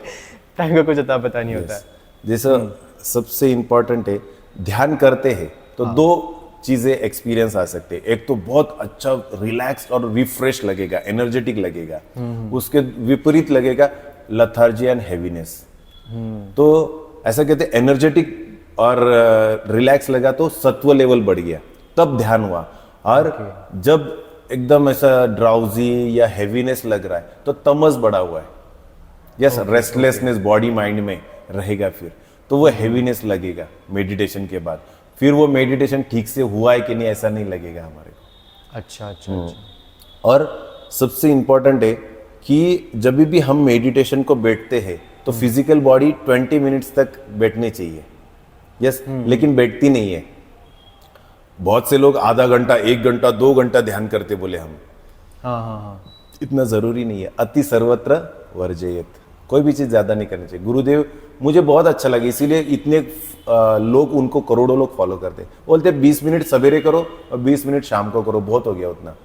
टाइम का कुछ अता पता नहीं होता है। जैसे सबसे इम्पोर्टेंट है, ध्यान करते हैं तो दो चीजें एक्सपीरियंस आ सकते हैं। एक तो बहुत अच्छा रिलैक्स्ड और रिफ्रेश लगेगा, एनर्जेटिक लगेगा। उसके विपरीत लगेगा लथार्जी एंड हैवीनेस। तो ऐसा कहते हैं एनर्जेटिक और रिलैक्स लगा तो सत्व लेवल बढ़ गया, तब ध्यान हुआ। और जब एकदम ऐसा ड्राउजी या हैवीनेस लग रहा है तो तमस बढ़ा हुआ है, यस, रेस्टलेसनेस बॉडी माइंड में रहेगा, फिर तो वो हैवीनेस लगेगा मेडिटेशन के बाद। फिर वो मेडिटेशन ठीक से हुआ है कि नहीं ऐसा नहीं लगेगा हमारे को। अच्छा अच्छा अच्छा। और सबसे इंपॉर्टेंट है कि जब भी हम मेडिटेशन को बैठते हैं तो फिजिकल बॉडी 20 मिनट्स तक बैठनी चाहिए, यस, लेकिन बैठती नहीं है। बहुत से लोग आधा घंटा, 1 घंटा, 2 घंटा ध्यान करते बोले हम। हाँ। इतना जरूरी नहीं है। अति सर्वत्र वर्जयेत, कोई भी चीज ज्यादा नहीं करनी चाहिए। गुरुदेव मुझे बहुत अच्छा लगा, इसीलिए इतने लोग, उनको करोड़ों लोग फॉलो करते, बोलते 20 मिनट सवेरे करो और 20 मिनट शाम को करो, बहुत हो गया उतना।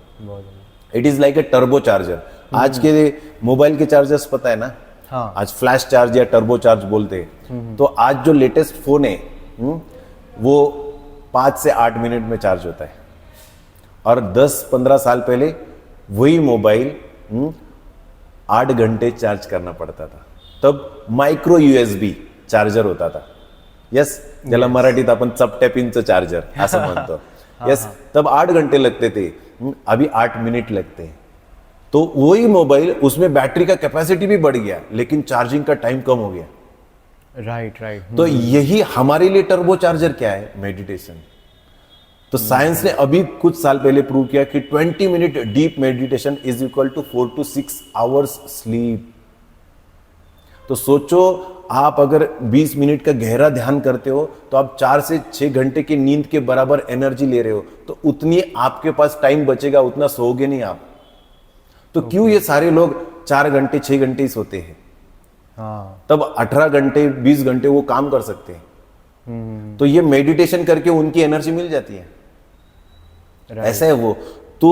It is like a turbo charger. आज के मोबाइल के चार्जर्स पता है ना, हाँ। आज फ्लैश चार्ज या टर्बो चार्ज बोलते हैं। तो आज जो लेटेस्ट फोन है वो 5 से 8 मिनट में चार्ज होता है, और 10-15 साल पहले वही मोबाइल 8 घंटे चार्ज करना पड़ता था। तब मायक्रो USB चार्जर होता था, यस, ज्याला मराठीत आपण चपट्या पिनचं चार्जर असं म्हणतो, यस। तब 8 घंटे लगते थे, अभी 8 मिनट लगते हैं। तो वही मोबाइल, उसमें बैटरी का कैपेसिटी भी बढ़ गया लेकिन चार्जिंग का टाइम कम हो गया। राइट। तो यही हमारे लिए टर्बो चार्जर क्या है, मेडिटेशन। तो साइंस ने अभी कुछ साल पहले प्रूव किया कि 20 minute deep meditation is equal to 4 to 6 hours sleep. तो सोचो, आप अगर 20 मिनट का गहरा ध्यान करते हो तो आप 4 से 6 घंटे की नींद के बराबर एनर्जी ले रहे हो, तो उतनी आपके पास टाइम बचेगा, उतना सोओगे नहीं आप। तो क्यों ये सारे लोग 4 घंटे 6 घंटे ही सोते हैं? हाँ। तब 18 घंटे 20 घंटे वो काम कर सकते हैं। तो ये मेडिटेशन करके उनकी एनर्जी मिल जाती है। ऐसा है वो। तो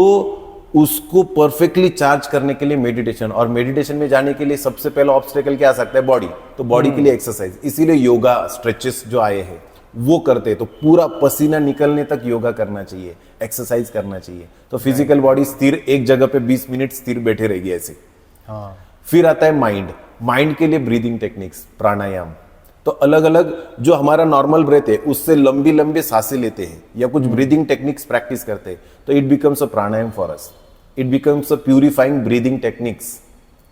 उसको परफेक्टली चार्ज करने के लिए मेडिटेशन, और मेडिटेशन में जाने के लिए सबसे पहला ऑब्स्टेकल क्या आ सकता है, बॉडी। तो बॉडी के लिए एक्सरसाइज, इसीलिए योगा स्ट्रेचेस जो आए हैं वो करते हैं। तो पूरा पसीना निकलने तक योगा करना चाहिए, एक्सरसाइज करना चाहिए। तो फिजिकल बॉडी स्थिर एक जगह पे 20 मिनट स्थिर बैठे रहेगी ऐसे। हाँ। फिर आता है माइंड। माइंड के लिए ब्रीदिंग टेक्निक्स, प्राणायाम। तो अलग अलग जो हमारा नॉर्मल ब्रेथ है उससे लंबी लंबी सांसें लेते हैं या कुछ ब्रीदिंग टेक्निक्स प्रैक्टिस करते हैं, तो it becomes a pranayama for us. It becomes a purifying breathing techniques,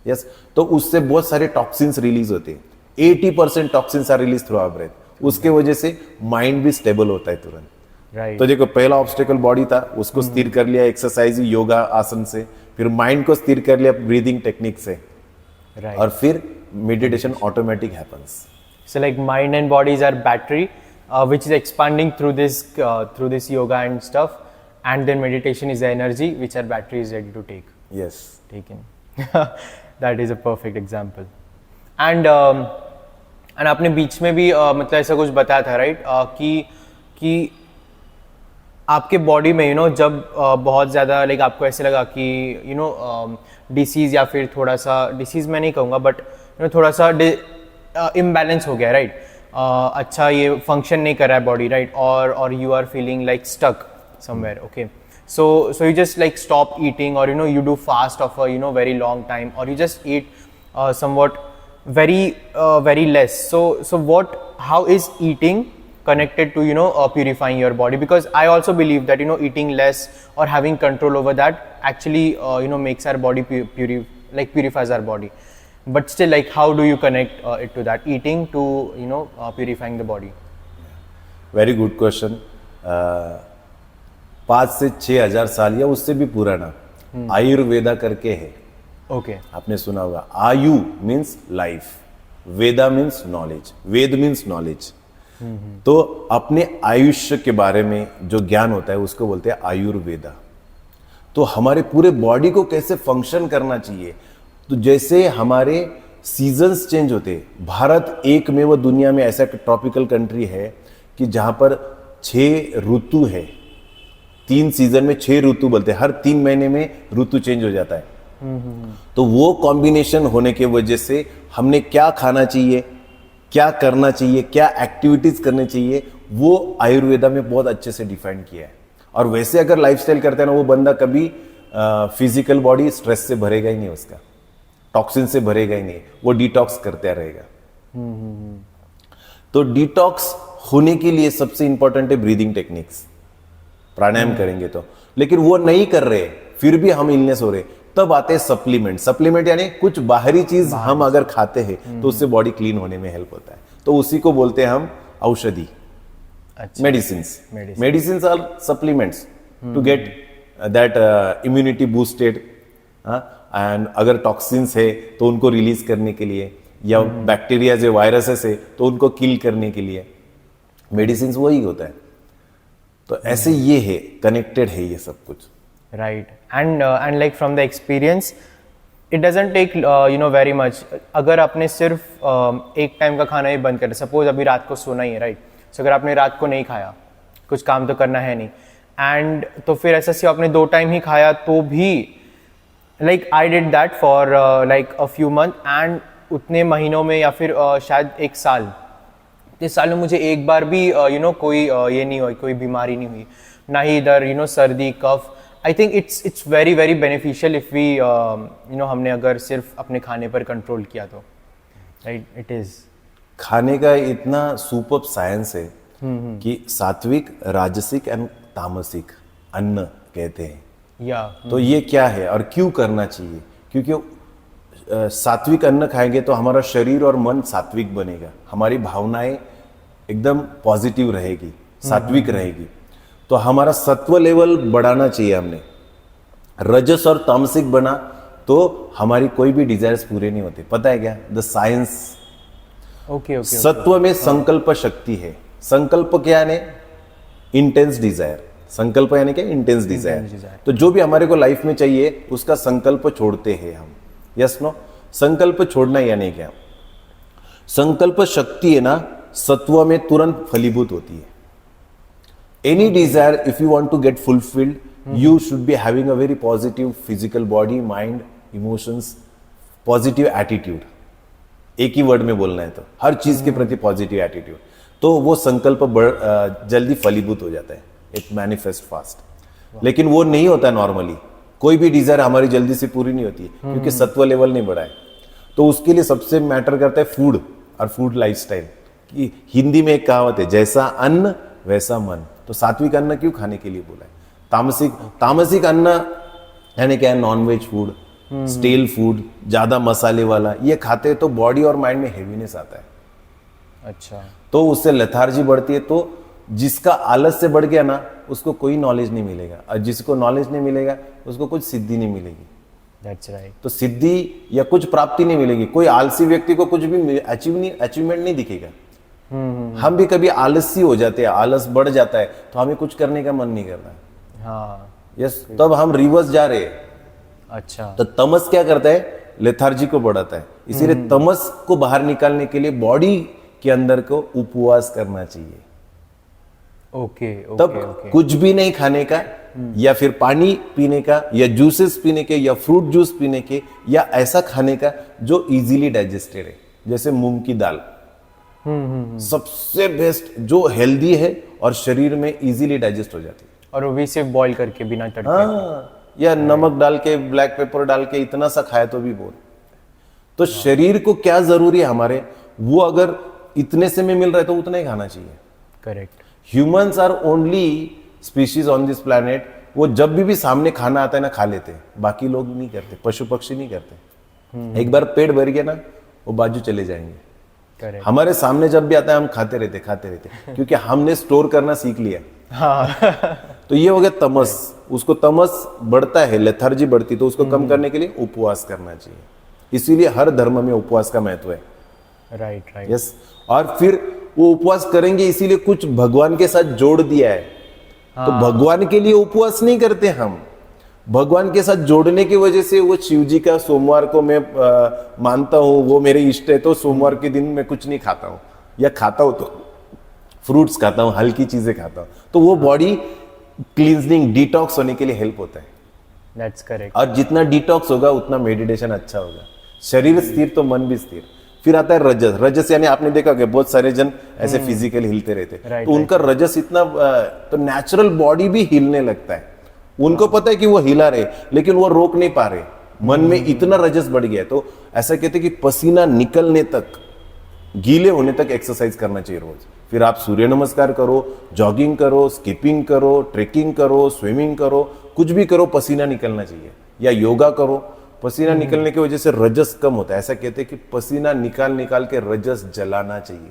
yes. तो उससे बहुत सारे टॉक्सिन्स रिलीज होते हैं। 80% toxins are release through our breath. उसके वजह से माइंड भी स्टेबल होता है तुरंत। राइट। तो देखो, पहला ऑब्स्टेकल बॉडी था, उसको स्थिर कर लिया एक्सरसाइज, योगा, आसन से। फिर माइंड को स्थिर कर लिया ब्रीदिंग टेक्निक से, राइट। और फिर meditation automatic happens. So like mind and bodies are battery, which is expanding through this yoga and stuff, and then meditation is the energy which our battery is ready to yes. take in. That is a perfect example. And आपने बीच में भी मतलब ऐसा कुछ बताया था, right, कि आपके बॉडी में जब बहुत ज़्यादा लाइक आपको ऐसे लगा कि डिसीज़, या फिर थोड़ा सा डिसीज़ मैं नहीं कहूँगा, बट थोड़ा सा इम्बैलेंस हो गया, राइट, अच्छा ये फंक्शन नहीं कर रहा है बॉडी, राइट, और you are feeling like stuck somewhere, okay, so you just like stop eating, or you do fast of a very long time, or you just eat somewhat very less. So how is eating connected to purifying your body? Because I also believe that eating less or having control over that actually makes our body purifies our body. But still, like, how do you connect it to that, eating to purifying the body? Very good question. 5 से 6 हजार साल या उससे भी पुराना आयुर्वेदा करके है। Okay. आपने सुना होगा, आयु मीन्स लाइफ, वेदा मीन्स नॉलेज, वेद मीन्स नॉलेज। तो अपने आयुष्य के बारे में जो ज्ञान होता है उसको बोलते हैं आयुर्वेदा। तो हमारे पूरे बॉडी को कैसे फंक्शन करना चाहिए, तो जैसे हमारे सीजन्स चेंज होते हैं। भारत एक में वो दुनिया में ऐसा ट्रॉपिकल कंट्री है कि जहां पर 6 ऋतु है। 3 सीजन में 6 ऋतु बोलते हैं, हर 3 महीने में ऋतु चेंज हो जाता है। तो वो कॉम्बिनेशन होने की वजह से हमने क्या खाना चाहिए, क्या करना चाहिए, क्या एक्टिविटीज करनी चाहिए, वो आयुर्वेदा में बहुत अच्छे से डिफाइन किया है। और वैसे अगर लाइफस्टाइल करते हैं ना, वो बंदा कभी फिजिकल बॉडी स्ट्रेस से भरेगा ही नहीं, उसका टॉक्सिन से भरेगा ही नहीं, वो डिटॉक्स करता रहेगा। तो डिटॉक्स होने के लिए सबसे इंपॉर्टेंट है ब्रीदिंग टेक्निक्स, प्राणायाम करेंगे तो। लेकिन वो नहीं कर रहे, फिर भी हम इलनेस हो रहे, तब आते हैं सप्लीमेंट। सप्लीमेंट यानी कुछ बाहरी चीज हम अगर खाते हैं तो उससे बॉडी क्लीन होने में हेल्प होता है, तो उसी को बोलते हैं हम औषधि, medicine or supplements to get that immunity boosted. And अगर टॉक्सिन्स है तो उनको रिलीज करने के लिए, या बैक्टीरिया जो वायरसेस है तो उनको किल करने के लिए मेडिसिन वही होता है। तो ऐसे ये है, कनेक्टेड है ये सब कुछ। Right, and like from the experience, it doesn't take very much. अगर आपने सिर्फ एक टाइम का खाना ही बंद कर, सपोज अभी रात को सोना ही है, राइट? सो अगर आपने रात को नहीं खाया, कुछ काम तो करना है नहीं, एंड तो फिर ऐसा सिर्फ आपने 2 टाइम ही खाया तो भी, like I did that for like a few month, and उतने महीनों में या फिर शायद 1 साल, इस साल में मुझे एक बार भी कोई ये नहीं हुई, कोई बीमारी नहीं हुई, ना ही इधर सर्दी cough. I think it's very very beneficial if we हमने अगर सिर्फ अपने खाने पर कंट्रोल किया तो, राइट? इट इज खाने का इतना सुपर साइंस है कि सात्विक, राजसिक एंड तामसिक अन्न कहते हैं। या तो ये क्या है और क्यों करना चाहिए? क्योंकि सात्विक अन्न खाएंगे तो हमारा शरीर और मन सात्विक बनेगा, हमारी भावनाएं एकदम पॉजिटिव रहेगी, सात्विक रहेगी। तो हमारा सत्व लेवल बढ़ाना चाहिए हमने। रजस और तामसिक बना तो हमारी कोई भी डिजायर्स पूरे नहीं होते। पता है क्या द साइंस? ओके। सत्व में संकल्प शक्ति है। संकल्प क्या है? Intense desire. संकल्प यानी क्या? Intense desire. तो जो भी हमारे को लाइफ में चाहिए उसका संकल्प छोड़ते हैं हम। Yes no? संकल्प छोड़ना यानी क्या? संकल्प शक्ति है ना, सत्व में तुरंत फलीभूत होती है। Any desire, if you want to get fulfilled, you should be having a very positive physical body, mind, emotions, positive attitude. एक ही वर्ड में बोलना है तो हर चीज के प्रति पॉजिटिव एटीट्यूड, तो वो संकल्प जल्दी फलीभूत हो जाता है, इट मैनिफेस्ट फास्ट। लेकिन वो नहीं होता नॉर्मली, कोई भी डिजायर हमारी जल्दी से पूरी नहीं होती क्योंकि सत्व लेवल नहीं बढ़ा है। तो उसके लिए सबसे मैटर करता है फूड और फूड लाइफस्टाइल। कि हिंदी में एक कहावत है, जैसा अन्न वैसा मन। तो सात्विक अन्न क्यों खाने के लिए बोला है? तामसिक अन्न यानी क्या है? नॉनवेज फूड, स्टेल फूड, ज्यादा मसाले वाला, ये खाते हैं तो बॉडी और माइंड में हेवीनेस आता है। अच्छा। तो उससे लेथार्जी बढ़ती है। तो जिसका आलस से बढ़ गया ना, उसको कोई नॉलेज नहीं मिलेगा, और जिसको नॉलेज नहीं मिलेगा उसको कुछ सिद्धि नहीं मिलेगी। That's right. तो सिद्धि या कुछ प्राप्ति नहीं मिलेगी। कोई आलसी व्यक्ति को कुछ भी अचीवमेंट नहीं दिखेगा। हम भी कभी आलसी हो जाते हैं, आलस बढ़ जाता है तो हमें कुछ करने का मन नहीं करता। हाँ। यस, तब हम रिवर्स जा रहे हैं। अच्छा। तो तमस क्या करता है? लेथार्जी को बढ़ाता है। इसीलिए तमस को बाहर निकालने के लिए बॉडी के अंदर को उपवास करना चाहिए। ओके। तब कुछ भी नहीं खाने का, या फिर पानी पीने का, या जूसेस पीने के, या फ्रूट जूस पीने के, या ऐसा खाने का जो इजीली डाइजेस्टेड है, जैसे मूंग की दाल। सबसे बेस्ट, जो हेल्दी है और शरीर में इजीली डाइजेस्ट हो जाती है। और वो भी सिर्फ बॉईल करके, बिना तड़के। हाँ, या नमक डाल के, ब्लैक पेपर डाल के, इतना सा खाए तो भी बहुत। तो शरीर को क्या जरूरी है हमारे, वो अगर इतने से में मिल रहा है तो उतना ही खाना चाहिए। Correct. Humans are only species on this planet, वो जब भी सामने खाना आता है ना खा लेते हैं, बाकी लोग नहीं करते, पशु पक्षी नहीं करते। एक बार पेट भर गया ना, वो बाजू चले जाएंगे। Correct. हमारे सामने जब भी आता है हम खाते रहते क्योंकि हमने स्टोर करना सीख लिया। हाँ। तो ये हो गया तमस। उसको तमस बढ़ता है, लेथार्जी बढ़ती, तो उसको कम करने के लिए उपवास करना चाहिए। इसीलिए हर धर्म में उपवास का महत्व है। राइट। यस। और फिर वो उपवास करेंगे, इसीलिए कुछ भगवान के साथ जोड़ दिया है। तो भगवान के लिए उपवास नहीं करते हम, भगवान के साथ जोड़ने की वजह से वो शिव जी का सोमवार को मैं मानता हूँ, वो मेरे इष्ट है, तो सोमवार के दिन मैं कुछ नहीं खाता हूँ, या खाता हूँ तो फ्रूट्स खाता हूँ, हल्की चीजें खाता हूँ, तो वो बॉडी क्लींजिंग डिटॉक्स होने के लिए हेल्प होता है। That's correct. और जितना डिटॉक्स होगा उतना मेडिटेशन अच्छा होगा। शरीर स्थिर तो मन भी स्थिर। फिर आता है रजस। रजस यानी आपने देखा कि बहुत सारे जन ऐसे फिजिकल हिलते रहते, तो उनका रजस इतना, तो नेचुरल बॉडी भी हिलने लगता है। उनको पता है कि वो हिला रहे, लेकिन वो रोक नहीं पा रहे, मन में इतना रजस बढ़ गया है। तो ऐसा कहते हैं कि पसीना निकलने तक, गीले होने तक एक्सरसाइज करना चाहिए रोज। फिर आप सूर्य नमस्कार करो, जॉगिंग करो, स्किपिंग करो, ट्रेकिंग करो, स्विमिंग करो, कुछ भी करो, पसीना निकलना चाहिए। या योगा करो, पसीना निकलने की वजह से रजस कम होता है। ऐसा कहते हैं कि पसीना निकाल निकाल के रजस जलाना चाहिए,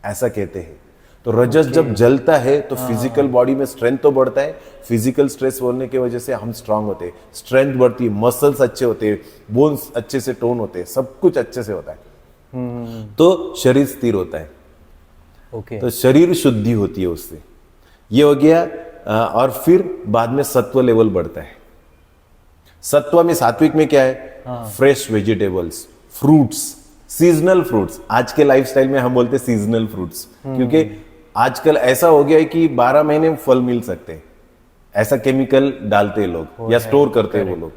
ऐसा कहते हैं। तो रजस जब जलता है तो फिजिकल बॉडी में स्ट्रेंथ तो बढ़ता है, फिजिकल स्ट्रेस होने की वजह से हम स्ट्रांग होते हैं, स्ट्रेंथ बढ़ती है, मसल्स अच्छे होते हैं, बोन्स अच्छे से टोन होते हैं, सब कुछ अच्छे से होता है, तो शरीर स्थिर होता है। ओके। तो शरीर शुद्धि होती है उससे, ये हो गया। और फिर बाद में सत्व लेवल बढ़ता है। सत्व में, सात्विक में क्या है? Fresh vegetables, fruits, seasonal fruits. आज के लाइफस्टाइल में हम बोलते हैं सीजनल फ्रूट्स, क्योंकि आजकल ऐसा हो गया है कि 12 महीने फल मिल सकते हैं, ऐसा केमिकल डालते हैं लोग या स्टोर करते हैं वो लोग,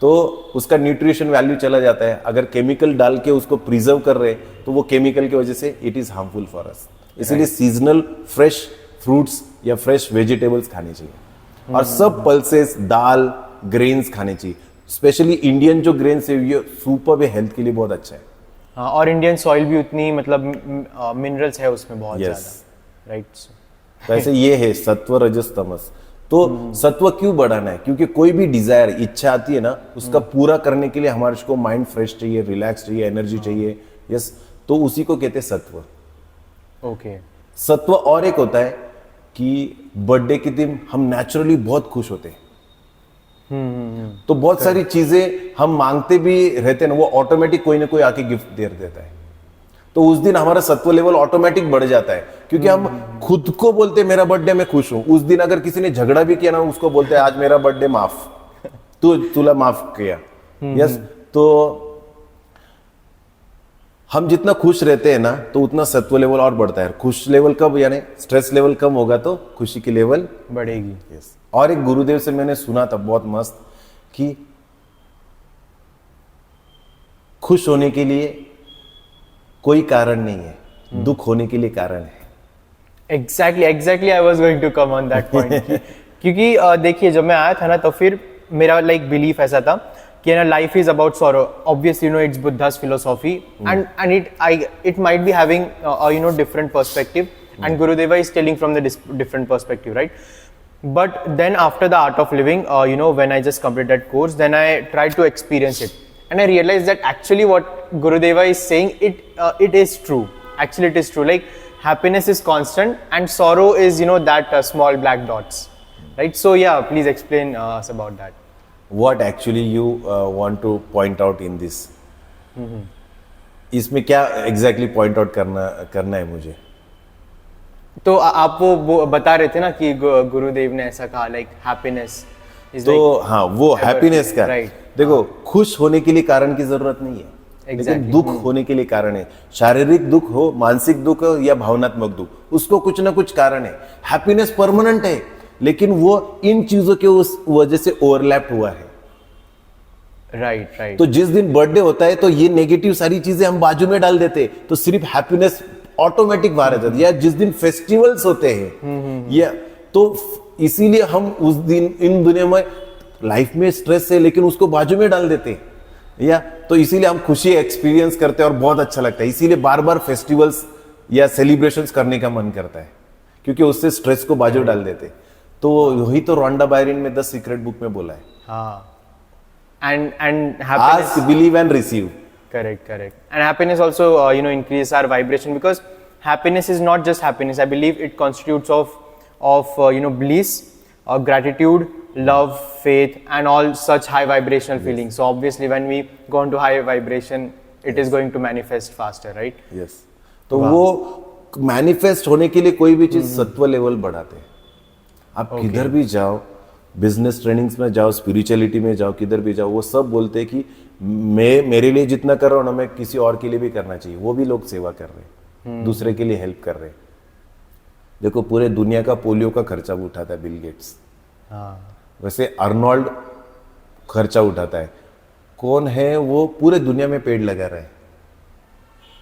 तो उसका न्यूट्रिशन वैल्यू चला जाता है। अगर केमिकल डाल के उसको प्रिजर्व कर रहे हैं तो वो केमिकल की वजह से it is harmful for us. इसलिए सीजनल फ्रेश फ्रूट्स या फ्रेश वेजिटेबल्स खाने चाहिए। और सब पल्सेस, दाल, ग्रेन्स खाने चाहिए। स्पेशली इंडियन जो ग्रेन्स है ये सुपर है, हेल्थ के लिए बहुत अच्छा है। हाँ, और इंडियन सॉइल भी उतनी, मतलब मिनरल्स है उसमें बहुत ज्यादा, राइट। वैसे ये है सत्व, रजस, तमस। तो सत्व क्यों बढ़ाना है? क्योंकि कोई भी डिजायर, इच्छा आती है ना, उसका पूरा करने के लिए हमारे को माइंड फ्रेश चाहिए, रिलैक्स चाहिए, एनर्जी चाहिए। यस, तो उसी को कहते हैं सत्व। ओके। सत्व और एक होता है कि बर्थडे के दिन हम नेचुरली बहुत खुश होते हैं, तो बहुत सारी चीजें हम मांगते भी रहते हैं ना, वो ऑटोमेटिक कोई ना कोई आके गिफ्ट दे देता है। तो उस दिन हमारा सत्व लेवल ऑटोमेटिक बढ़ जाता है, क्योंकि हम खुद को बोलते हैं मेरा बर्थडे मैं खुश हूं। उस दिन अगर किसी ने झगड़ा भी किया ना, उसको बोलते हैं आज मेरा बर्थडे माफ, तुला माफ किया। यस, तो हम जितना खुश रहते हैं ना, तो उतना सत्व लेवल और बढ़ता है। खुश लेवल कब, यानी स्ट्रेस लेवल कम होगा तो खुशी की लेवल बढ़ेगी। यस। और एक गुरुदेव से मैंने सुना था बहुत मस्त, कि खुश होने के लिए कोई कारण नहीं है, दुख होने के लिए कारण है। Exactly I was going to come on that point. क्योंकि देखिए, जब मैं आया था ना, तो फिर मेरा लाइक बिलीफ ऐसा था कि ना, life is about sorrow. Obviously, you know, it's Buddha's philosophy, and it might be having you know, different perspective, and Gurudeva is telling from the different perspective, right? But then after the Art of Living, you know, when I just completed that course, then I tried to experience it, and I realized that actually what Gurudeva is saying, it is true. Actually, it is true. Like, happiness is constant, and sorrow is, you know, that small black dots, right? So yeah, please explain us about that. What actually you want to point out in this? इसमें क्या exactly point out करना है मुझे? तो आप वो बता रहे थे ना कि गुरुदेव ने ऐसा कहा, लाइक हैप्पीनेस इज, तो हाँ, वो हैप्पीनेस का, राइट। देखो, खुश होने के लिए कारण की जरूरत नहीं है, लेकिन दुख होने के लिए कारण है। शारीरिक दुख हो, मानसिक दुख हो या भावनात्मक दुख, उसको कुछ ना कुछ कारण है। हैप्पीनेस परमानेंट है, लेकिन वो इन चीजों के उस वजह से ओवरलैप हुआ है। राइट। तो जिस दिन बर्थडे होता है तो ये नेगेटिव सारी चीजें हम बाजू में डाल देते, तो सिर्फ हैप्पीनेस ऑटोमेटिक बाहर आ जाती है। या जिस दिन फेस्टिवल्स होते हैं, या तो इसीलिए हम उस दिन, इन दुनिया में लाइफ में स्ट्रेस है, लेकिन उसको बाजू में डाल देते, या तो इसीलिए हम खुशी एक्सपीरियंस करते हैं और बहुत अच्छा लगता है। इसीलिए बार बार फेस्टिवल्स या सेलिब्रेशंस करने का मन करता है, क्योंकि उससे स्ट्रेस को बाजू डाल देते। तो वही तो रोंडा बायरन में द सीक्रेट बुक में बोला है, हाँ। and happiness, ask, believe and receive. Correct. And happiness also you know, increases our vibration, because happiness is not just happiness. I believe it constitutes of you know, bliss, gratitude, love, faith, and all such high vibrational feelings. So obviously when we go into high vibration, it is going to manifest faster, right? Yes. तो वो manifest होने के लिए कोई भी चीज सत्व level बढ़ाते हैं। आप किधर भी जाओ, बिजनेस ट्रेनिंग्स में जाओ, स्पिरिचुअलिटी में जाओ, किधर भी जाओ, वो सब बोलते हैं कि मेरे लिए जितना कर रहा हूँ ना, मैं किसी और के लिए भी करना चाहिए। वो भी लोग सेवा कर रहे हैं, दूसरे के लिए हेल्प कर रहे हैं। देखो पूरे दुनिया का पोलियो का खर्चा भी उठाता है बिल गेट्स। वैसे अर्नोल्ड खर्चा उठाता है। कौन है वो? पूरे दुनिया में पेड़ लगा रहा है,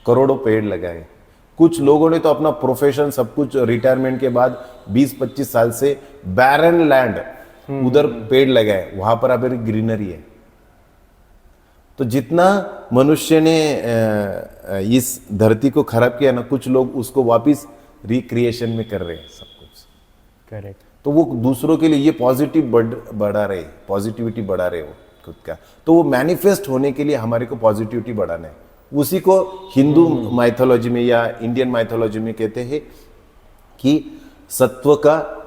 करोड़ों पेड़ लगाए। कुछ लोगों ने तो अपना प्रोफेशन सब कुछ रिटायरमेंट के बाद 20-25 साल से बैरन लैंड उधर पेड़ लगाए, वहां पर अभी ग्रीनरी है। तो जितना मनुष्य ने इस धरती को खराब किया ना, कुछ लोग उसको वापस रिक्रिएशन में कर रहे हैं सब कुछ। करेक्ट। तो वो दूसरों के लिए ये पॉजिटिव बढ़ा रहे, पॉजिटिविटी बढ़ा रहे हो खुद का। तो वो मैनिफेस्ट होने के लिए हमारे को पॉजिटिविटी बढ़ाना है। उसी को हिंदू माइथोलॉजी में या इंडियन माइथोलॉजी में कहते हैं कि सत्व का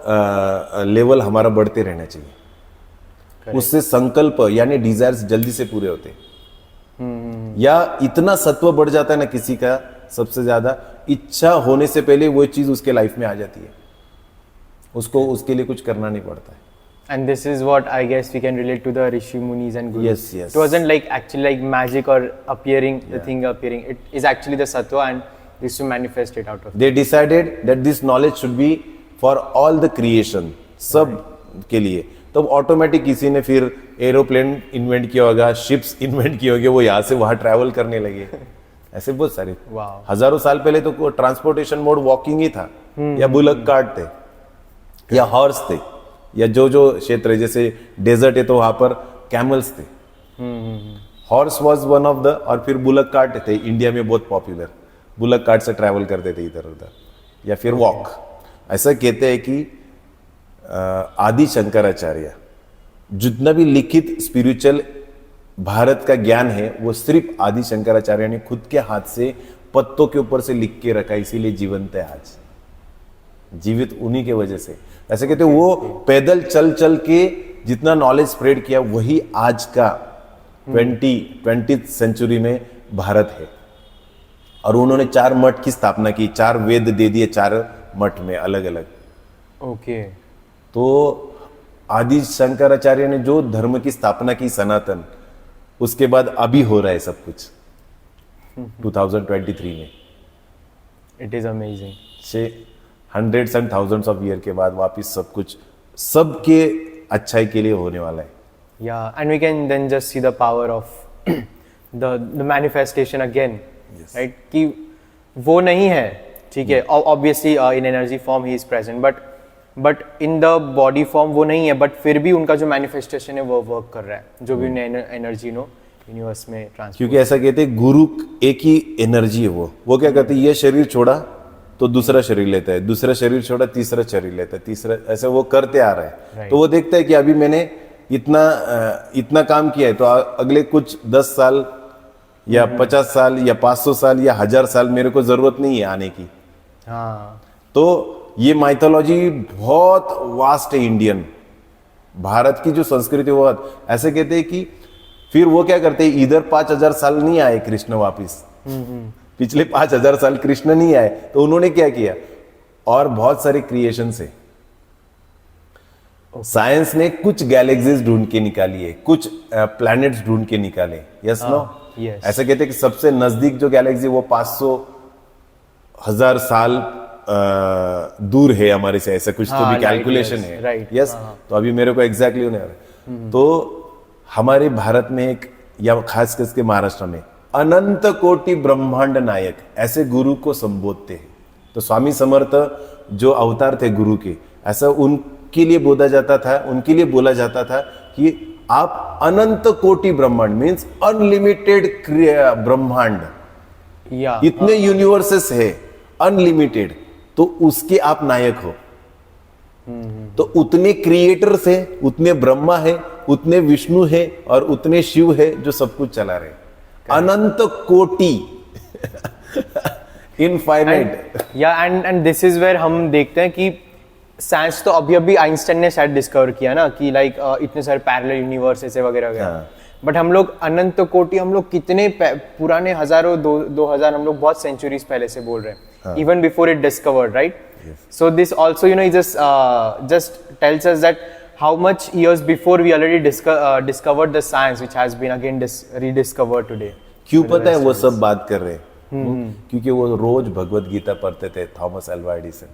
लेवल हमारा बढ़ते रहना चाहिए। उससे संकल्प यानी डिजायर्स जल्दी से पूरे होते हैं। या इतना सत्व बढ़ जाता है ना किसी का, सबसे ज्यादा इच्छा होने से पहले वो चीज उसके लाइफ में आ जाती है, उसको उसके लिए कुछ करना नहीं पड़ता है। And this is what I guess we can relate to the Rishi Munis and Gurus. Yes. It wasn't like actually like magic or appearing, the thing appearing. It is actually the sattva and they used to manifest it out of. They decided that this knowledge should be for all the creation, सब के लिए। तब automatic किसी ने फिर aeroplane invent किया होगा, ships invent किए होंगे, वो यहाँ से वहां ट्रैवल करने लगे। ऐसे बहुत सारे। हजारों साल पहले तो ट्रांसपोर्टेशन मोड वॉकिंग ही था, या बुलक कार्ट थे, या हॉर्स थे, या जो क्षेत्र है जैसे डेजर्ट है तो वहां पर कैमल्स थे। Horse was one of the, और फिर बुलक कार्ट थे इंडिया में बहुत पॉपुलर। बुलक कार्ट से ट्रैवल करते थे इधर उधर, या फिर वॉक। ऐसा कहते हैं कि आदि शंकराचार्य जितना भी लिखित स्पिरिचुअल भारत का ज्ञान है वो सिर्फ आदि शंकराचार्य ने खुद के हाथ से पत्तों के ऊपर से लिख के रखा, इसीलिए जीवंत है आज, जीवित उन्हीं के वजह से। ऐसे कहते वो पैदल चल चल के जितना नॉलेज स्प्रेड किया वही आज का 20th सेंचुरी में भारत है। और उन्होंने 4 मठ की स्थापना की, 4 वेद दे दिए 4 मठ में अलग अलग। ओके। तो आदि शंकराचार्य ने जो धर्म की स्थापना की सनातन, उसके बाद अभी हो रहा है सब कुछ 2023 में। It is amazing. hundreds and thousands of years के बाद वापस सब कुछ सबके अच्छाई के लिए होने वाला है। Yeah, and we can then just see the power of the manifestation again, right? कि वो नहीं है, ठीक है, obviously in energy form he is present, but in the body form वो नहीं है, but फिर भी उनका जो manifestation है वो work कर रहा है, जो भी उन्हें energy यूनिवर्स में ट्रांसफर। क्योंकि ऐसा कहते हैं गुरु एक ही एनर्जी है, वो क्या कहते हैं, ये शरीर छोड़ा तो दूसरा शरीर लेता है, दूसरा शरीर छोड़ा तीसरा शरीर लेता है, तीसरा, ऐसे वो करते आ रहा है। तो वो देखता है कि अभी मैंने इतना काम किया है, तो अगले कुछ 10 साल या 50 साल या 500 साल या 1000 साल मेरे को जरूरत नहीं है आने की। हाँ। तो ये माइथोलॉजी बहुत वास्ट है इंडियन, भारत की जो संस्कृति वो ऐसे कहते हैं कि फिर वो क्या करते हैं, इधर 5000 साल नहीं आए कृष्ण वापिस, पिछले 5000 साल कृष्ण नहीं आए, तो उन्होंने क्या किया, और बहुत सारे क्रिएशन से साइंस ने कुछ गैलेक्सीज ढूंढ के निकाली है, कुछ प्लैनेट्स ढूंढ के निकाले। यस नो, ऐसे कहते हैं कि सबसे नजदीक जो गैलेक्सी वो 500,000 साल दूर है हमारे से, ऐसा कुछ तो भी कैलकुलेशन है। यस, तो अभी मेरे को एग्जैक्टली नहीं आ रहा। तो हमारे भारत में एक, या खास करके महाराष्ट्र में, अनंत कोटि ब्रह्मांड नायक ऐसे गुरु को संबोधते हैं। तो स्वामी समर्थ जो अवतार थे गुरु के, ऐसा उनके लिए बोला जाता था, कि आप अनंत कोटि ब्रह्मांड मीन्स अनलिमिटेड ब्रह्मांड, इतने यूनिवर्सेस है अनलिमिटेड, तो उसके आप नायक हो। तो उतने क्रिएटर्स है, उतने ब्रह्मा है, उतने विष्णु है और उतने शिव है जो सब कुछ चला रहे। अनंत कोटि, infinite. And this is where हम देखते हैं कि साइंस तो अभी आइंस्टाइन ने शायद डिस्कवर किया ना कि लाइक इतने सारे पैरेलल यूनिवर्स ऐसे वगैरह वगैरह, बट हम लोग अनंत कोटि, हम लोग कितने पुराने हजारों 2000 हम लोग बहुत सेंचुरीज पहले से बोल रहे हैं, even before it discovered, right? So this also, just tells us that how much years before we already discovered the science which has been again rediscovered today. क्यों पता है वो सब बात कर रहे हैं? क्योंकि वो रोज भगवत गीता पढ़ते थे. Thomas Alva Edison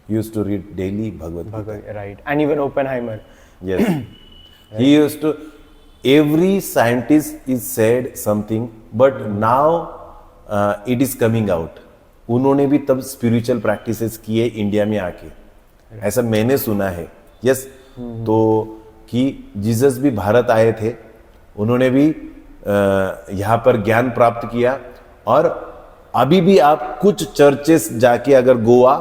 used to read daily Bhagavad Gita. Right, and even Oppenheimer. Yes. He used to, every scientist is said something, but now it is coming out. उन्होंने भी तब spiritual practices किए इंडिया में आके, ऐसा मैंने सुना है. Yes. तो कि जीसस भी भारत आए थे, उन्होंने भी यहाँ पर ज्ञान प्राप्त किया. और अभी भी आप कुछ चर्चेस जाके अगर गोवा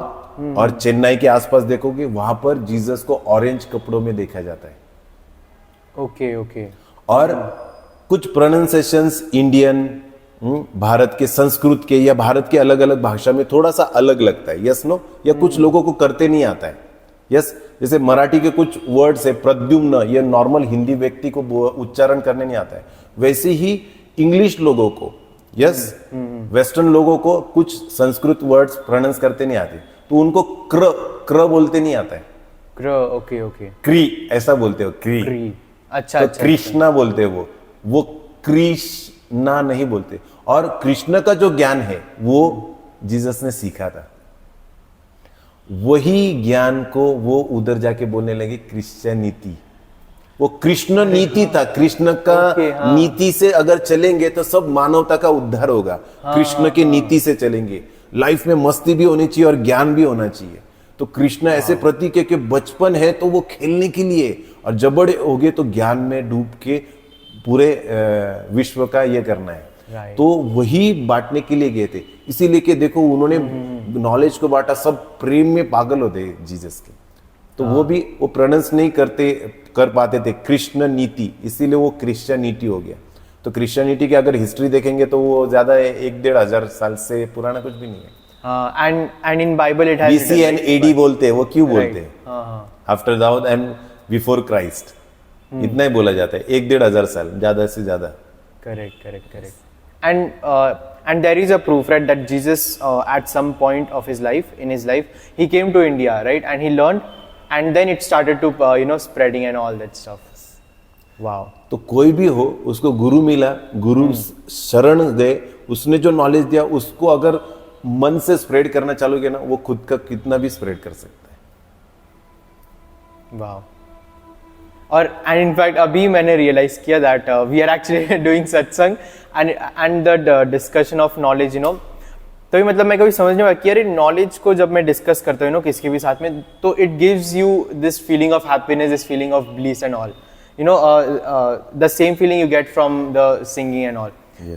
और चेन्नई के आसपास देखोगे, वहां पर जीसस को ऑरेंज कपड़ों में देखा जाता है. ओके. और कुछ प्रोनाउंसिएशंस इंडियन, भारत के संस्कृत के या भारत के अलग अलग भाषा में थोड़ा सा अलग लगता है. यस नो, या कुछ लोगों को करते नहीं आता है. यस, जैसे मराठी के कुछ वर्ड्स है प्रद्युम्न, ये नॉर्मल हिंदी व्यक्ति को उच्चारण करने नहीं आता है. वैसे ही इंग्लिश लोगों को, यस, वेस्टर्न लोगों को कुछ संस्कृत वर्ड्स प्रोनाउंस करते नहीं आते, तो उनको क्र बोलते नहीं आता है. ओके. क्री ऐसा बोलते हो, क्री. अच्छा. कृष्णा बोलते हैं वो कृष्णा नहीं बोलते. और कृष्ण का जो ज्ञान है वो जीसस ने सीखा था. वही ज्ञान को वो उधर जाके बोलने लगे क्रिश्चियनिटी. वो कृष्ण नीति था. कृष्ण का नीति से अगर चलेंगे तो सब मानवता का उद्धार होगा. कृष्ण की नीति से चलेंगे. लाइफ में मस्ती भी होनी चाहिए और ज्ञान भी होना चाहिए. तो कृष्ण ऐसे प्रतीक है कि बचपन है तो वो खेलने के लिए, और जब बड़े हो गए तो ज्ञान में डूब के पूरे विश्व का ये करना है. तो वही बांटने के लिए गए थे. इसीलिए कि देखो उन्होंने नॉलेज को बांटा. सब प्रेम में पागल होते जीसस के. तो वो भी वो प्रोनाउंस नहीं कर पाते थे कृष्ण नीति, इसीलिए वो क्रिश्चियनिटी हो गया. तो क्रिश्चियनिटी की अगर हिस्ट्री देखेंगे तो वो ज्यादा 1-1.5 साल से पुराना कुछ भी नहीं है. And in Bible it has BC and AD बोलते हैं. वो क्यों बोलते हैं? After Daud and before Christ, इतना ही बोला जाता है. 1-1.5 साल ज्यादा से ज्यादा. Correct. And there is a proof, right, that Jesus at some point of his life, he came to India, right, and he learned, and then it started to spreading and all that stuff. Wow. तो कोई भी हो, उसको गुरु मिला, गुरु शरण गए, उसने जो नॉलेज दिया उसको अगर मन से स्प्रेड करना चालू किया ना, वो खुद का कितना भी स्प्रेड कर सकता है. वाह. और एंड इनफैक्ट अभी मैंने रियलाइज किया that we are actually doing satsang and the discussion of knowledge, तो मतलब मैं कभी समझ नहीं आया कि अरे नॉलेज को जब मैं डिस्कस करता हूँ किसी के भी साथ में, तो it gives you this feeling of happiness, this feeling of bliss and all, the same feeling you get from the singing and all.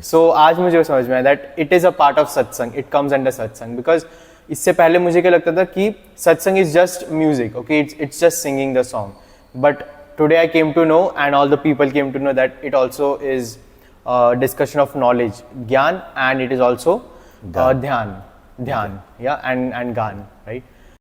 So आज मुझे समझ में आया that it is a part of satsang, it comes under satsang. Because इससे पहले मुझे क्या लगता था कि satsang is just music, okay, it's just singing the song. But today I came to know, and all the people came to know, that it also is discussion of knowledge, gyan, and it is also dhyan, yeah, and gan, right?